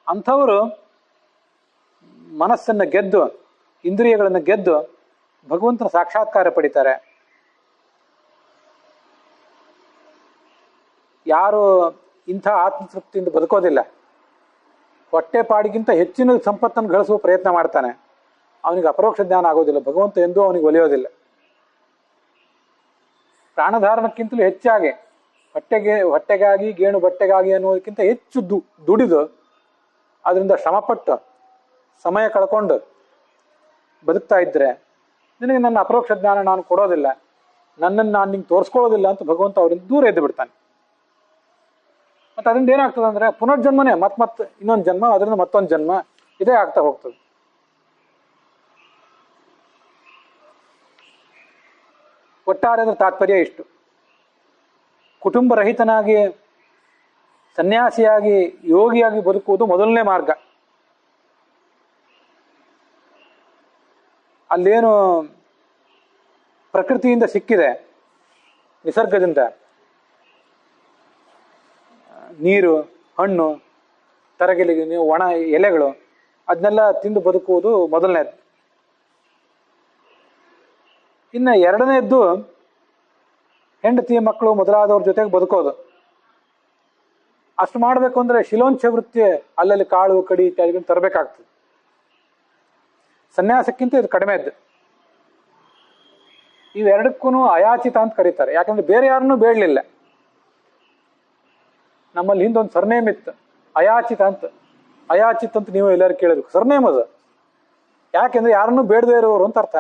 ಅಂಥವರು ಮನಸ್ಸನ್ನು ಗೆದ್ದು, ಇಂದ್ರಿಯಗಳನ್ನು ಗೆದ್ದು ಭಗವಂತನ ಸಾಕ್ಷಾತ್ಕಾರ ಪಡಿತಾರೆ. ಯಾರು ಇಂಥ ಆತ್ಮತೃಪ್ತಿಯಿಂದ ಬದುಕೋದಿಲ್ಲ, ಹೊಟ್ಟೆಪಾಡಿಗಿಂತ ಹೆಚ್ಚಿನ ಸಂಪತ್ತನ್ನು ಗಳಿಸುವ ಪ್ರಯತ್ನ ಮಾಡ್ತಾನೆ, ಅವನಿಗೆ ಅಪರೋಕ್ಷ ಜ್ಞಾನ ಆಗೋದಿಲ್ಲ. ಭಗವಂತ ಎಂದೂ ಅವನಿಗೆ ಒಲಿಯೋದಿಲ್ಲ. ಪ್ರಾಣಧಾರಣಕ್ಕಿಂತಲೂ ಹೆಚ್ಚಾಗಿ ಹೊಟ್ಟೆಗಾಗಿ, ಗೇಣು ಬಟ್ಟೆಗಾಗಿ ಅನ್ನೋದಕ್ಕಿಂತ ಹೆಚ್ಚು ದುಡಿದು, ಅದರಿಂದ ಶ್ರಮಪಟ್ಟು ಸಮಯ ಕಳ್ಕೊಂಡು ಬದುಕ್ತಾ ಇದ್ರೆ ನಿನಗೆ ನನ್ನ ಅಪರೋಕ್ಷ ಜ್ಞಾನ ನಾನು ಕೊಡೋದಿಲ್ಲ, ನನ್ನನ್ನು ನಾನು ನಿಂಗೆ ತೋರಿಸ್ಕೊಳ್ಳೋದಿಲ್ಲ ಅಂತ ಭಗವಂತ ಅವರಿಂದ ದೂರ ಎದ್ದು ಬಿಡ್ತಾನೆ. ಮತ್ತು ಅದರಿಂದ ಏನಾಗ್ತದೆ ಅಂದರೆ ಪುನರ್ಜನ್ಮನೇ, ಮತ್ತೆ ಇನ್ನೊಂದು ಜನ್ಮ, ಅದರಿಂದ ಮತ್ತೊಂದು ಜನ್ಮ, ಇದೇ ಆಗ್ತಾ ಹೋಗ್ತದೆ. ಒಟ್ಟಾರೆ ಅದರ ತಾತ್ಪರ್ಯ ಇಷ್ಟು. ಕುಟುಂಬರಹಿತನಾಗಿ, ಸನ್ಯಾಸಿಯಾಗಿ, ಯೋಗಿಯಾಗಿ ಬದುಕುವುದು ಮೊದಲನೇ ಮಾರ್ಗ. ಅಲ್ಲೇನು ಪ್ರಕೃತಿಯಿಂದ ಸಿಕ್ಕಿದೆ, ನಿಸರ್ಗದಿಂದ ನೀರು, ಹಣ್ಣು, ತರಗೆಲೆಗೆ ಒಣ ಎಲೆಗಳು, ಅದನ್ನೆಲ್ಲ ತಿಂದು ಬದುಕುವುದು ಮೊದಲನೇದು. ಇನ್ನು ಎರಡನೇದ್ದು ಹೆಂಡತಿ, ಮಕ್ಕಳು ಮೊದಲಾದವ್ರ ಜೊತೆಗೆ ಬದುಕೋದು. ಅಷ್ಟು ಮಾಡಬೇಕು ಅಂದರೆ ಶಿಲೋಂಚ ವೃತ್ತಿ, ಅಲ್ಲಲ್ಲಿ ಕಾಳು ಕಡಿ ಇತ್ಯಾದಿಗಳನ್ನು ತರಬೇಕಾಗ್ತದೆ. ಸನ್ಯಾಸಕ್ಕಿಂತ ಇದು ಕಡಿಮೆದ್ದು. ಇವೆರಡಕ್ಕೂ ಅಯಾಚಿತ ಅಂತ ಕರೀತಾರೆ. ಯಾಕಂದ್ರೆ ಬೇರೆ ಯಾರನ್ನೂ ಬೇಡಲಿಲ್ಲ. ನಮ್ಮಲ್ಲಿ ಹಿಂದೊಂದು ಸರ್ನೇಮ್ ಇತ್ತು, ಅಯಾಚಿತ ಅಂತ. ಅಯಾಚಿತ್ ಅಂತ ನೀವು ಎಲ್ಲರೂ ಕೇಳಿದ್ರು, ಸರ್ನೇಮ್ ಅದು. ಯಾಕೆಂದ್ರೆ ಯಾರನ್ನೂ ಬೇಡದೇ ಇರೋರು ಅಂತ ಅರ್ಥ.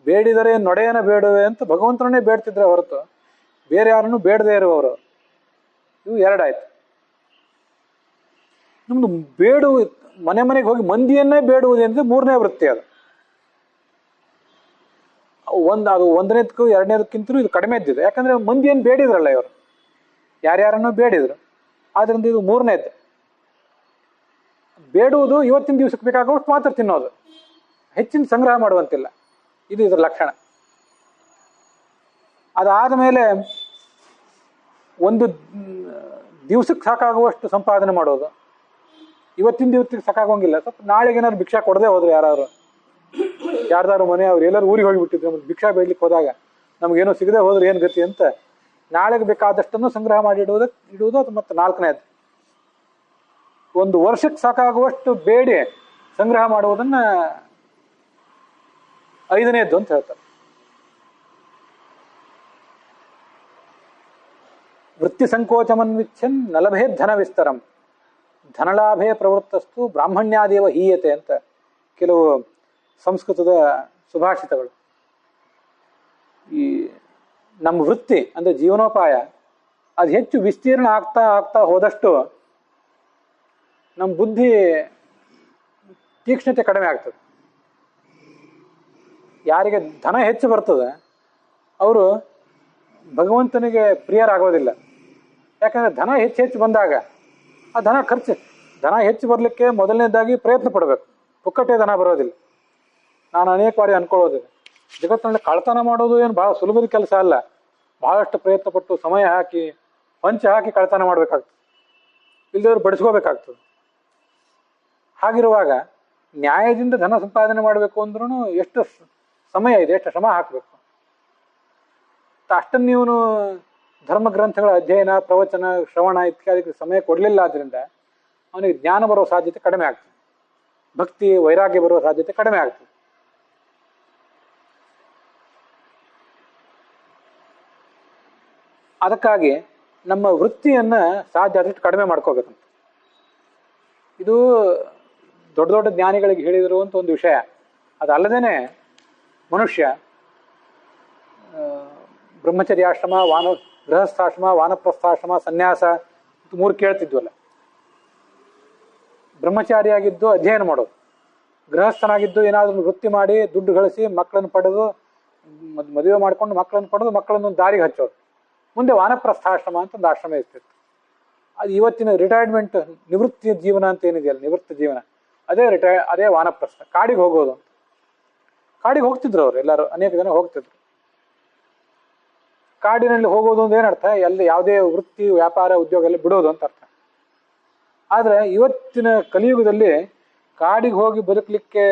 ಬೇಡಿದರೆ ನೊಡೆಯನ ಬೇಡುವೆ ಅಂತ ಭಗವಂತನನ್ನೇ ಬೇಡ್ತಿದ್ರೆ ಹೊರತು ಬೇರೆ ಯಾರನ್ನೂ ಬೇಡದೇ ಇರುವವರು. ಇವು ಎರಡಾಯ್ತು. ನಮ್ದು ಬೇಡು ಮನೆ ಮನೆಗೆ ಹೋಗಿ ಮಂದಿಯನ್ನೇ ಬೇಡುವುದು ಅಂದರೆ ಮೂರನೇ ವೃತ್ತಿ ಅದು. ಅದು ಒಂದನೇದಕ್ಕೂ ಎರಡನೇದಕ್ಕಿಂತಲೂ ಇದು ಕಡಿಮೆ ಇದ್ದಿದೆ. ಯಾಕಂದ್ರೆ ಮಂದಿಯನ್ನು ಬೇಡಿದ್ರಲ್ಲ ಇವರು, ಯಾರ್ಯಾರನ್ನು ಬೇಡಿದ್ರು. ಆದ್ರಿಂದ ಇದು ಮೂರನೇದ್ದು. ಬೇಡುವುದು ಇವತ್ತಿನ ದಿವಸಕ್ಕೆ ಬೇಕಾಗುವಷ್ಟು ಮಾತ್ರ ತಿನ್ನೋದು, ಹೆಚ್ಚಿನ ಸಂಗ್ರಹ ಮಾಡುವಂತಿಲ್ಲ. ಇದು ಇದರ ಲಕ್ಷಣ. ಅದಾದ ಮೇಲೆ ಒಂದು ದಿವಸಕ್ಕೆ ಸಾಕಾಗುವಷ್ಟು ಸಂಪಾದನೆ ಮಾಡೋದು. ಇವತ್ತಿನ ದಿವಸಕ್ಕೆ ಸಾಕಾಗೋಂಗಿಲ್ಲ. ಸ್ವಲ್ಪ ನಾಳೆಗೆ ಏನಾದ್ರು ಭಿಕ್ಷಾ ಕೊಡದೆ ಹೋದ್ರು ಯಾರ್ದಾರು ಮನೆ ಅವ್ರು ಎಲ್ಲರೂ ಊರಿಗೆ ಹೋಗಿಬಿಟ್ಟಿದ್ರು, ಭಿಕ್ಷಾ ಬೇಡ್ಲಿಕ್ಕೆ ಹೋದಾಗ ನಮಗೇನೋ ಸಿಗದೆ ಹೋದ್ರೆ ಏನು ಗತಿ ಅಂತ ನಾಳೆಗೆ ಬೇಕಾದಷ್ಟನ್ನು ಸಂಗ್ರಹ ಮಾಡಿ ಇಡುವುದು. ಅದು ಮತ್ತೆ ನಾಲ್ಕನೇದು. ಒಂದು ವರ್ಷಕ್ಕೆ ಸಾಕಾಗುವಷ್ಟು ಬೇಡಿ ಸಂಗ್ರಹ ಮಾಡುವುದನ್ನ ಐದನೇದ್ದು ಅಂತ ಹೇಳ್ತಾರೆ. ವೃತ್ತಿ ಸಂಕೋಚಮನ್ವಿಚ್ಛನ್ ನಲಭೇ ಧನ ವಿಸ್ತರಂ ಧನಲಾಭೇ ಪ್ರವೃತ್ತಸ್ತು ಬ್ರಾಹ್ಮಣ್ಯಾದೇವ ಹೀಯತೆ ಅಂತ ಕೆಲವು ಸಂಸ್ಕೃತದ ಸುಭಾಷಿತಗಳು. ಈ ನಮ್ಮ ವೃತ್ತಿ ಅಂದ್ರೆ ಜೀವನೋಪಾಯ ಅದು ಹೆಚ್ಚು ವಿಸ್ತೀರ್ಣ ಆಗ್ತಾ ಆಗ್ತಾ ಹೋದಷ್ಟು ನಮ್ಮ ಬುದ್ಧಿ ತೀಕ್ಷ್ಣತೆ ಕಡಿಮೆ ಆಗ್ತದೆ. ಯಾರಿಗೆ ಧನ ಹೆಚ್ಚು ಬರ್ತದೆ ಅವರು ಭಗವಂತನಿಗೆ ಪ್ರಿಯರಾಗೋದಿಲ್ಲ. ಯಾಕಂದ್ರೆ ಧನ ಹೆಚ್ಚು ಬಂದಾಗ ಆ ಧನ ಹೆಚ್ಚು ಬರಲಿಕ್ಕೆ ಮೊದಲನೇದಾಗಿ ಪ್ರಯತ್ನ ಪಡಬೇಕು. ಪುಕ್ಕಟೆ ಧನ ಬರೋದಿಲ್ಲ. ನಾನು ಅನೇಕ ಬಾರಿ ಅನ್ಕೊಳ್ಳೋದಿಲ್ಲ, ಜಗತ್ತಿನಲ್ಲಿ ಕಳ್ತನ ಮಾಡೋದು ಏನು ಬಹಳ ಸುಲಭದ ಕೆಲಸ ಅಲ್ಲ. ಬಹಳಷ್ಟು ಪ್ರಯತ್ನ ಪಟ್ಟು ಸಮಯ ಹಾಕಿ ಪಂಚ ಹಾಕಿ ಕಳ್ತನ ಮಾಡ್ಬೇಕಾಗ್ತದೆ, ಇಲ್ಲದವ್ರು ಬಡಿಸ್ಕೋಬೇಕಾಗ್ತದೆ. ಹಾಗಿರುವಾಗ ನ್ಯಾಯದಿಂದ ಧನ ಸಂಪಾದನೆ ಮಾಡಬೇಕು ಅಂದ್ರೂ ಎಷ್ಟು ಸಮಯ ಇದೆ, ಎಷ್ಟು ಶ್ರಮ ಹಾಕಬೇಕು. ಅಷ್ಟನ್ನು ನೀವು ಧರ್ಮಗ್ರಂಥಗಳ ಅಧ್ಯಯನ, ಪ್ರವಚನ, ಶ್ರವಣ ಇತ್ಯಾದಿ ಸಮಯ ಕೊಡಲಿಲ್ಲ. ಆದ್ರಿಂದ ಅವನಿಗೆ ಜ್ಞಾನ ಬರೋ ಸಾಧ್ಯತೆ ಕಡಿಮೆ ಆಗ್ತದೆ, ಭಕ್ತಿ ವೈರಾಗ್ಯ ಬರುವ ಸಾಧ್ಯತೆ ಕಡಿಮೆ ಆಗ್ತದೆ. ಅದಕ್ಕಾಗಿ ನಮ್ಮ ವೃತ್ತಿಯನ್ನ ಸಾಧ್ಯ ಆದಷ್ಟು ಕಡಿಮೆ ಮಾಡ್ಕೋಬೇಕಂತ. ಇದು ದೊಡ್ಡ ದೊಡ್ಡ ಜ್ಞಾನಿಗಳಿಗೆ ಹೇಳಿದಿರುವಂತ ಒಂದು ವಿಷಯ. ಅದಲ್ಲದೇನೆ ಮನುಷ್ಯ ಬ್ರಹ್ಮಚರ್ಯಾಶ್ರಮ, ಗೃಹಸ್ಥಾಶ್ರಮ, ವಾನಪ್ರಸ್ಥಾಶ್ರಮ, ಸನ್ಯಾಸ ಮೂರು ಕೇಳ್ತಿದ್ವಲ್ಲ. ಬ್ರಹ್ಮಚಾರಿಯಾಗಿದ್ದು ಅಧ್ಯಯನ ಮಾಡೋದು, ಗೃಹಸ್ಥನಾಗಿದ್ದು ಏನಾದ್ರೂ ವೃತ್ತಿ ಮಾಡಿ ದುಡ್ಡು ಗಳಿಸಿ ಮಕ್ಕಳನ್ನು ಪಡೆದು ಮದುವೆ ಮಾಡ್ಕೊಂಡು ಮಕ್ಕಳನ್ನು ಪಡೆದು ಮಕ್ಕಳನ್ನು ದಾರಿಗೆ ಹಚ್ಚೋದು. ಮುಂದೆ ವಾನಪ್ರಸ್ಥಾಶ್ರಮ ಅಂತ ಒಂದು ಆಶ್ರಮ ಇರ್ತಿತ್ತು. ಅದು ಇವತ್ತಿನ ರಿಟೈರ್ಮೆಂಟ್ ನಿವೃತ್ತಿ ಜೀವನ ಅಂತ ಏನಿದೆಯಲ್ಲ, ನಿವೃತ್ತ ಜೀವನ, ಅದೇ ವಾನಪ್ರಸ್ಥ. ಕಾಡಿಗೆ ಹೋಗೋದು ಅಂತ. ಕಾಡಿಗೆ ಹೋಗ್ತಿದ್ರು ಅವರು ಎಲ್ಲರೂ, ಅನೇಕ ಜನ ಹೋಗ್ತಿದ್ರು. ಕಾಡಿನಲ್ಲಿ ಹೋಗೋದು ಅಂದ್ರೆ ಏನರ್ಥ, ಯಾವುದೇ ವೃತ್ತಿ ವ್ಯಾಪಾರ ಉದ್ಯೋಗ ಎಲ್ಲ ಬಿಡೋದು ಅಂತ ಅರ್ಥ. ಆದ್ರೆ ಇವತ್ತಿನ ಕಲಿಯುಗದಲ್ಲಿ ಕಾಡಿಗೆ ಹೋಗಿ ಬದುಕಲಿಕ್ಕೆ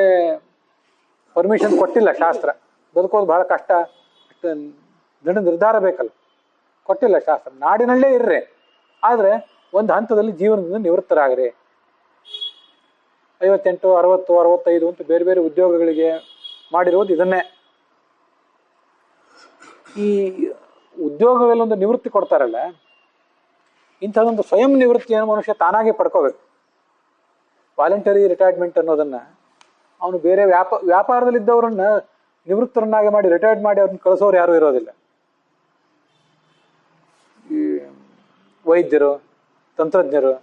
ಪರ್ಮಿಷನ್ ಕೊಟ್ಟಿಲ್ಲ ಶಾಸ್ತ್ರ. ಬದುಕೋದು ಬಹಳ ಕಷ್ಟ, ಅಷ್ಟು ದೃಢ ನಿರ್ಧಾರ ಬೇಕಲ್ಲ, ಕೊಟ್ಟಿಲ್ಲ ಶಾಸ್ತ್ರ. ನಾಡಿನಲ್ಲೇ ಇರ್ರಿ, ಆದ್ರೆ ಒಂದು ಹಂತದಲ್ಲಿ ಜೀವನದಿಂದ ನಿವೃತ್ತರಾಗ್ರಿ. 58, 60, 65 ಅಂತ ಬೇರೆ ಬೇರೆ ಉದ್ಯೋಗಗಳಿಗೆ ಮಾಡಿರೋದು ಇದನ್ನೇ. ಈ ಉದ್ಯೋಗಗಳಲ್ಲೊಂದು ನಿವೃತ್ತಿ ಕೊಡ್ತಾರಲ್ಲ, ಇಂಥದೊಂದು ಸ್ವಯಂ ನಿವೃತ್ತಿಯನ್ನು ಮನುಷ್ಯ ತಾನಾಗೆ ಪಡ್ಕೋಬೇಕು. ವಾಲಂಟರಿ ರಿಟೈರ್ಮೆಂಟ್ ಅನ್ನೋದನ್ನ ಅವನು ಬೇರೆ ವ್ಯಾಪಾರದಲ್ಲಿದ್ದವರನ್ನ ನಿವೃತ್ತರನ್ನಾಗಿ ಮಾಡಿ ರಿಟೈರ್ಡ್ ಮಾಡಿ ಅವ್ರನ್ನ ಕಳಿಸೋರು ಯಾರು ಇರೋದಿಲ್ಲ. ಈ ವೈದ್ಯರು, ತಂತ್ರಜ್ಞರು,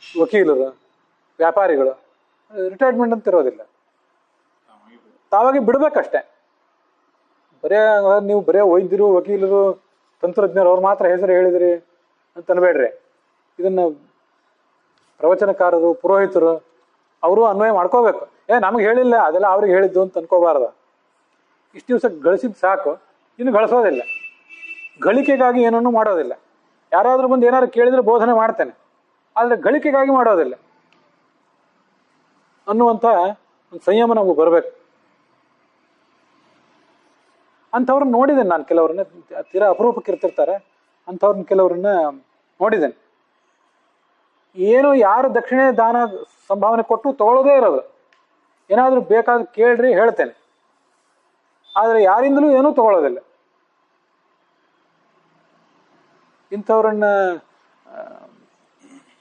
ವಕೀಲರು, ವ್ಯಾಪಾರಿಗಳು ರಿಟೈರ್ಮೆಂಟ್ ಅಂತ ಇರೋದಿಲ್ಲ. ತಾವಾಗಿ ಬಿಡ್ಬೇಕಷ್ಟೆ. ನೀವು ಬರೇ ವೈದ್ಯರು, ವಕೀಲರು, ತಂತ್ರಜ್ಞರು ಅವ್ರು ಮಾತ್ರ ಹೆಸರು ಹೇಳಿದ್ರಿ ಅಂತ ಅನ್ಬೇಡ್ರಿ. ಇದನ್ನ ಪ್ರವಚನಕಾರರು, ಪುರೋಹಿತರು ಅವರು ಅನ್ವಯ ಮಾಡ್ಕೋಬೇಕು. ನಮ್ಗೆ ಹೇಳಿಲ್ಲ ಅದೆಲ್ಲ ಅವ್ರಿಗೆ ಹೇಳಿದ್ದು ಅಂತ ಅನ್ಕೋಬಾರ್ದು. ಇಷ್ಟು ದಿವಸ ಗಳಿಸಿದ್ ಸಾಕು, ಇನ್ನು ಗಳಿಸೋದಿಲ್ಲ. ಗಳಿಕೆಗಾಗಿ ಏನನ್ನೂ ಮಾಡೋದಿಲ್ಲ. ಯಾರಾದ್ರೂ ಬಂದು ಏನಾದ್ರು ಕೇಳಿದ್ರೆ ಬೋಧನೆ ಮಾಡ್ತೇನೆ, ಆದ್ರೆ ಗಳಿಕೆಗಾಗಿ ಮಾಡೋದಿಲ್ಲ ಅನ್ನುವಂಥ ಒಂದು ಸಂಯಮ ನಮಗೂ ಬರಬೇಕು. ಅಂಥವ್ರನ್ನ ನೋಡಿದ್ದೇನೆ ನಾನು. ಕೆಲವ್ರನ್ನ ತೀರಾ ಅಪರೂಪಕ್ಕೆ ಇರ್ತಿರ್ತಾರೆ, ಅಂಥವ್ರನ್ನ ಕೆಲವ್ರನ್ನ ನೋಡಿದ್ದೇನೆ. ಏನು ಯಾರು ದಕ್ಷಿಣೆ ದಾನ ಸಂಭಾವನೆ ಕೊಟ್ಟು ತಗೊಳ್ಳೋದೇ ಇರೋದು. ಏನಾದರೂ ಬೇಕಾದ್ರೆ ಕೇಳ್ರಿ ಹೇಳ್ತೇನೆ, ಆದರೆ ಯಾರಿಂದಲೂ ಏನೂ ತಗೊಳ್ಳೋದಿಲ್ಲ. ಇಂಥವ್ರನ್ನ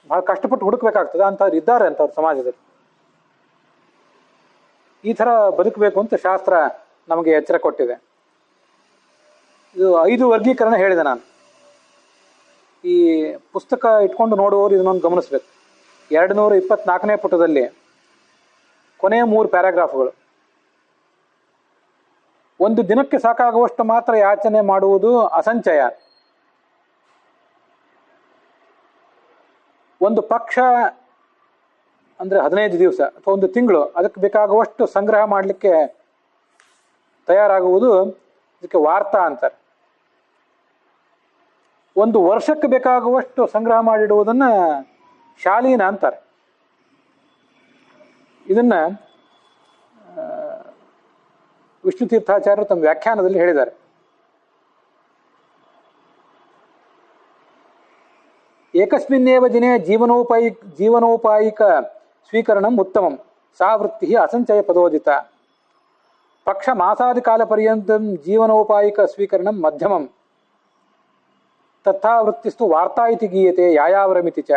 ಬಹಳ ಕಷ್ಟಪಟ್ಟು ಹುಡುಕ್ಬೇಕಾಗ್ತದೆ. ಅಂಥವ್ರು ಇದ್ದಾರೆ ಅಂಥವ್ರು ಸಮಾಜದಲ್ಲಿ. ಈ ಥರ ಬದುಕಬೇಕು ಅಂತ ಶಾಸ್ತ್ರ ನಮಗೆ ಎಚ್ಚರ ಕೊಟ್ಟಿದೆ. ಇದು 5 ವರ್ಗೀಕರಣ ಹೇಳಿದೆ ನಾನು. ಈ ಪುಸ್ತಕ ಇಟ್ಕೊಂಡು ನೋಡುವವರು ಇದನ್ನೊಂದು ಗಮನಿಸ್ಬೇಕು. 224ನೇ ಪುಟದಲ್ಲಿ ಕೊನೆಯ 3 ಪ್ಯಾರಾಗ್ರಾಫ್ಗಳು. ಒಂದು ದಿನಕ್ಕೆ ಸಾಕಾಗುವಷ್ಟು ಮಾತ್ರ ಯಾಚನೆ ಮಾಡುವುದು ಅಸಂಚಯ. ಒಂದು ಪಕ್ಷ ಅಂದರೆ 15 ದಿವಸ ಅಥವಾ ಒಂದು ತಿಂಗಳು ಅದಕ್ಕೆ ಬೇಕಾಗುವಷ್ಟು ಸಂಗ್ರಹ ಮಾಡಲಿಕ್ಕೆ ತಯಾರಾಗುವುದು ಇದಕ್ಕೆ ವಾರ್ತಾ ಅಂತಾರೆ. ಒಂದು ವರ್ಷಕ್ಕೆ ಬೇಕಾಗುವಷ್ಟು ಸಂಗ್ರಹ ಮಾಡಿಡುವುದನ್ನ ಶಾಲೀನ ಅಂತಾರೆ. ಇದನ್ನ ವಿಷ್ಣು ತೀರ್ಥಾಚಾರ್ಯರು ತಮ್ಮ ವ್ಯಾಖ್ಯಾನದಲ್ಲಿ ಹೇಳಿದ್ದಾರೆ. ಏಕಸ್ಮಿನ್ನೇವ ದಿನೇ ಜೀವನೋಪಾಯಿಕ ಸ್ವೀಕರಣಂ ಉತ್ತಮಂ ಸಾ ವೃತ್ತಿ ಅಸಂಚಯ ಪದೋದಿತ. ಪಕ್ಷ ಮಾಸಾದಿ ಕಾಲ ಪರ್ಯಂತಂ ಜೀವನೋಪಾಯಿಕ ಸ್ವೀಕರಣಂ ಮಧ್ಯಮಂ ತಥಾ ವೃತ್ತಿಸ್ತು ವಾರ್ತಾ ಇತಿ ಗೀಯತೆ ಯಾಯಾವರಮಿತಿ ಚ.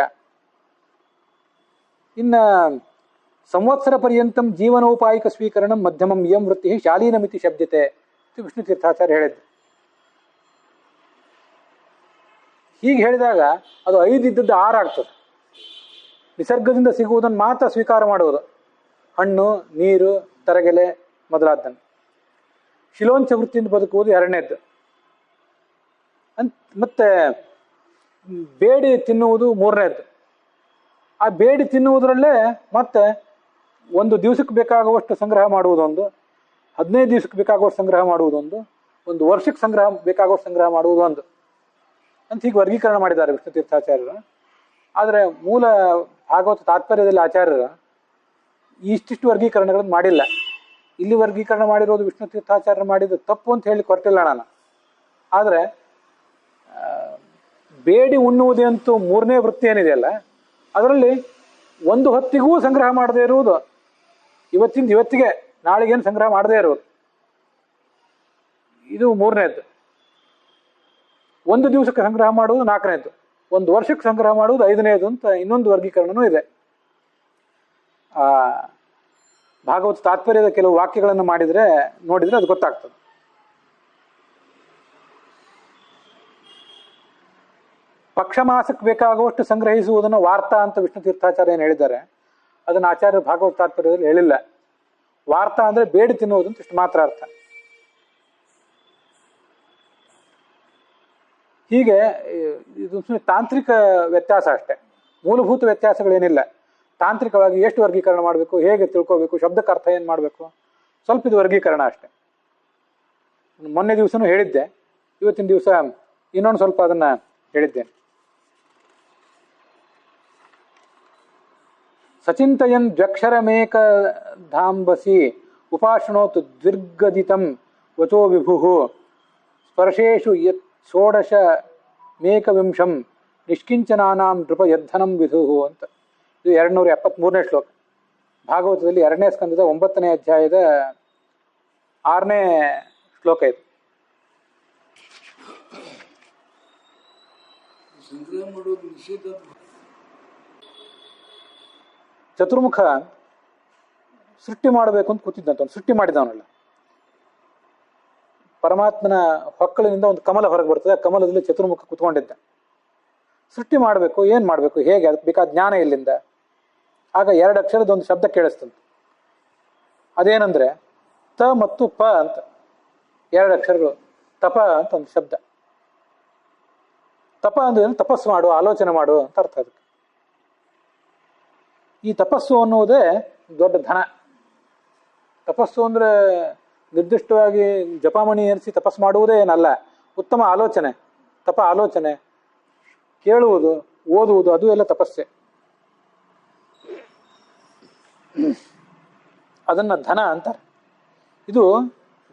ಇನ್ನ ಸಂವತ್ಸರ ಪರ್ಯಂತಂ ಜೀವನೋಪಾಯಿಕ ಸ್ವೀಕರಣಂ ಮಧ್ಯಮಂ ಇಯಂ ವೃತ್ತಿ ಶಾಲೀನಮಿತಿ ಶಬ್ದತೆ ಅಂತ ವಿಷ್ಣು ತೀರ್ಥಾಚಾರ್ಯ ಹೇಳಿದ್ದು. ಹೀಗೆ ಹೇಳಿದಾಗ ಅದು 5 ಇದ್ದದ್ದು 6 ಆಗ್ತದೆ. ನಿಸರ್ಗದಿಂದ ಸಿಗುವುದನ್ನು ಮಾತ್ರ ಸ್ವೀಕಾರ ಮಾಡುವುದು, ಹಣ್ಣು, ನೀರು, ತರಗೆಲೆ ಮೊದಲಾದ್ದನ್ನು. ಶಿಲೋಂಚ ವೃತ್ತಿಯಿಂದ ಬದುಕುವುದು 2ನೇದ್ದು. ಮತ್ತೆ ಬೇಡಿ ತಿನ್ನುವುದು 3ನೇದ್ದು. ಆ ಬೇಡಿ ತಿನ್ನುವುದರಲ್ಲೇ ಮತ್ತೆ ಒಂದು ದಿವಸಕ್ಕೆ ಬೇಕಾಗುವಷ್ಟು ಸಂಗ್ರಹ ಮಾಡುವುದೊಂದು, 15 ದಿವಸಕ್ಕೆ ಬೇಕಾಗುವಷ್ಟು ಸಂಗ್ರಹ ಮಾಡುವುದೊಂದು, ಒಂದು ವರ್ಷಕ್ಕೆ ಬೇಕಾಗುವಷ್ಟು ಸಂಗ್ರಹ ಮಾಡುವುದೊಂದು ಅಂತ ಹೀಗೆ ವರ್ಗೀಕರಣ ಮಾಡಿದ್ದಾರೆ ವಿಷ್ಣು ತೀರ್ಥಾಚಾರ್ಯರು. ಆದರೆ ಮೂಲ ಭಾಗವತ ತಾತ್ಪರ್ಯದಲ್ಲಿ ಆಚಾರ್ಯರು ಇಷ್ಟಿಷ್ಟು ವರ್ಗೀಕರಣಗಳನ್ನು ಮಾಡಿಲ್ಲ. ಇಲ್ಲಿ ವರ್ಗೀಕರಣ ಮಾಡಿರೋದು ವಿಷ್ಣು ತೀರ್ಥಾಚಾರ್ಯರು ಮಾಡಿದ್ದು ತಪ್ಪು ಅಂತ ಹೇಳಿ ಕೊರಟಿಲ್ಲ ನಾನು. ಆದರೆ ಬೇಡಿ ಉಣ್ಣುವುದೇ ಅಂತೂ 3ನೇ ವೃತ್ತಿ ಏನಿದೆಯಲ್ಲ, ಅದರಲ್ಲಿ ಒಂದು ಹೊತ್ತಿಗೂ ಸಂಗ್ರಹ ಮಾಡದೇ ಇರುವುದು, ಇವತ್ತಿಂದ ಇವತ್ತಿಗೆ ನಾಳೆಗೇನು ಸಂಗ್ರಹ ಮಾಡದೇ ಇರುವುದು, ಇದು 3ನೇದ್ದು. ಒಂದು ದಿವಸಕ್ಕೆ ಸಂಗ್ರಹ ಮಾಡುವುದು 4ನೇದ್ದು, ಒಂದು ವರ್ಷಕ್ಕೆ ಸಂಗ್ರಹ ಮಾಡುವುದು 5ನೇದು ಅಂತ ಇನ್ನೊಂದು ವರ್ಗೀಕರಣನೂ ಇದೆ. ಭಾಗವತ ತಾತ್ಪರ್ಯದ ಕೆಲವು ವಾಕ್ಯಗಳನ್ನು ನೋಡಿದ್ರೆ ಅದು ಗೊತ್ತಾಗ್ತದೆ. ಪಕ್ಷ ಮಾಸಕ್ಕೆ ಬೇಕಾಗುವಷ್ಟು ಸಂಗ್ರಹಿಸುವುದನ್ನು ವಾರ್ತಾ ಅಂತ ವಿಷ್ಣು ತೀರ್ಥಾಚಾರ್ಯ ಏನು ಹೇಳಿದ್ದಾರೆ, ಅದನ್ನು ಆಚಾರ್ಯರು ಭಾಗವತ ತಾತ್ಪರ್ಯದಲ್ಲಿ ಹೇಳಿಲ್ಲ. ವಾರ್ತಾ ಅಂದರೆ ಬೇಡಿ ತಿನ್ನುವುದು ಅಂತ ಇಷ್ಟು ಮಾತ್ರ ಅರ್ಥ. ಹೀಗೆ ಇದು ತಾಂತ್ರಿಕ ವ್ಯತ್ಯಾಸ ಅಷ್ಟೇ, ಮೂಲಭೂತ ವ್ಯತ್ಯಾಸಗಳೇನಿಲ್ಲ. ತಾಂತ್ರಿಕವಾಗಿ ಎಷ್ಟು ವರ್ಗೀಕರಣ ಮಾಡಬೇಕು, ಹೇಗೆ ತಿಳ್ಕೋಬೇಕು, ಶಬ್ದಕ್ಕೆ ಅರ್ಥ ಏನು ಮಾಡಬೇಕು, ಸ್ವಲ್ಪ ಇದು ವರ್ಗೀಕರಣ ಅಷ್ಟೆ. ಮೊನ್ನೆ ದಿವಸನೂ ಹೇಳಿದ್ದೆ, ಇವತ್ತಿನ ದಿವಸ ಇನ್ನೊಂದು ಸ್ವಲ್ಪ ಅದನ್ನು ಹೇಳಿದ್ದೇನೆ. ಸಚಿಂತಯನ್ ದ್ವಕ್ಷರಮೇಕ ಧಾಂಬಸಿ ಉಪಾಶ್ನೋತು ದ್ವಿರ್ಗದಿತಂ ವಚೋ ವಿಭು ಸ್ಪರ್ಶೇಷು ಯತ್ 16 ಮೇಕವಿಂಶಂ ನಿಷ್ಕಿಂಚನಾನಾಂ ನೃಪ ಯದ್ಧನಂ ವಿಧು ಅಂತ. ಇದು 273ನೇ ಶ್ಲೋಕ. ಭಾಗವತದಲ್ಲಿ 2ನೇ ಸ್ಕಂದದ 9ನೇ ಅಧ್ಯಾಯದ 6ನೇ ಶ್ಲೋಕ ಇದು. ಚತುರ್ಮುಖ ಸೃಷ್ಟಿ ಮಾಡಬೇಕು ಅಂತ ಕೂತಿದ್ದಂತ, ಸೃಷ್ಟಿ ಮಾಡಿದವನಲ್ಲ. ಪರಮಾತ್ಮನ ಹೊಕ್ಕಳಿನಿಂದ ಒಂದು ಕಮಲ ಹೊರಗೆ ಬರ್ತದೆ, ಆ ಕಮಲದಲ್ಲಿ ಚತುರ್ಮುಖ ಕೂತ್ಕೊಂಡಿದ್ದ. ಸೃಷ್ಟಿ ಮಾಡಬೇಕು, ಏನು ಮಾಡಬೇಕು, ಹೇಗೆ, ಅದಕ್ಕೆ ಬೇಕಾದ ಜ್ಞಾನ ಇಲ್ಲಿಂದ. ಆಗ 2 ಅಕ್ಷರದ ಒಂದು ಶಬ್ದ ಕೇಳಿಸ್ತಂತೆ. ಅದೇನಂದ್ರೆ ತ ಮತ್ತು ಪ ಅಂತ 2 ಅಕ್ಷರಗಳು, ತಪ ಅಂತ ಒಂದು ಶಬ್ದ. ತಪ ಅಂದ್ರೆ ತಪಸ್ಸು ಮಾಡು, ಆಲೋಚನೆ ಮಾಡು ಅಂತ ಅರ್ಥ ಅದಕ್ಕೆ. ಈ ತಪಸ್ಸು ಅನ್ನುವುದೇ ದೊಡ್ಡ ಧನ. ತಪಸ್ಸು ಅಂದ್ರೆ ನಿರ್ದಿಷ್ಟವಾಗಿ ಜಪಮಣಿ ಎನಿಸಿ ತಪಸ್ಸು ಮಾಡುವುದೇ ಏನಲ್ಲ, ಉತ್ತಮ ಆಲೋಚನೆ, ತಪ ಆಲೋಚನೆ, ಕೇಳುವುದು, ಓದುವುದು, ಅದು ಎಲ್ಲ ತಪಸ್ಸೆ. ಅದನ್ನ ಧನ ಅಂತಾರೆ. ಇದು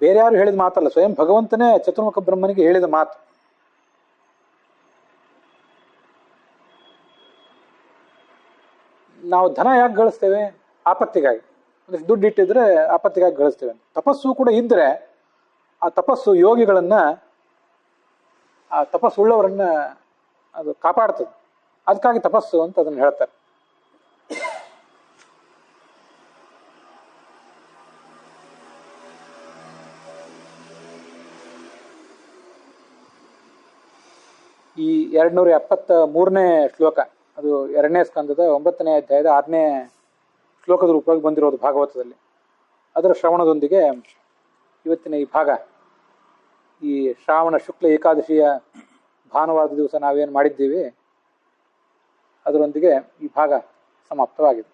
ಬೇರೆ ಯಾರು ಹೇಳಿದ ಮಾತಲ್ಲ, ಸ್ವಯಂ ಭಗವಂತನೇ ಚತುರ್ಮುಖ ಬ್ರಹ್ಮನಿಗೆ ಹೇಳಿದ ಮಾತು. ನಾವು ಧನ ಯಾಕೆ ಗಳಿಸ್ತೇವೆ? ಆಪತ್ತಿಗಾಗಿ. ಒಂದಿಷ್ಟು ದುಡ್ಡು ಇಟ್ಟಿದ್ರೆ ಆಪತ್ತಿಗಾಗಿ ಗಳಿಸ್ತೇವೆ. ತಪಸ್ಸು ಕೂಡ ಇದ್ರೆ ಆ ತಪಸ್ಸು ಯೋಗಿಗಳನ್ನ, ಆ ತಪಸ್ಸುಳ್ಳವರನ್ನ ಅದು ಕಾಪಾಡ್ತದೆ. ಅದಕ್ಕಾಗಿ ತಪಸ್ಸು ಅಂತ ಅದನ್ನು ಹೇಳ್ತಾರೆ. ಈ 273ನೇ ಶ್ಲೋಕ, ಅದು 2ನೇ ಸ್ಕಂದದ 9ನೇ ಅಧ್ಯಾಯದ 6ನೇ ಶ್ಲೋಕದ ರೂಪವಾಗಿ ಬಂದಿರೋದು ಭಾಗವತದಲ್ಲಿ. ಅದರ ಶ್ರವಣದೊಂದಿಗೆ ಇವತ್ತಿನ ಈ ಭಾಗ, ಈ ಶ್ರಾವಣ ಶುಕ್ಲ ಏಕಾದಶಿಯ ಭಾನುವಾರದ ದಿವಸ ನಾವೇನು ಮಾಡಿದ್ದೀವಿ ಅದರೊಂದಿಗೆ ಈ ಭಾಗ ಸಮಾಪ್ತವಾಗಿದೆ.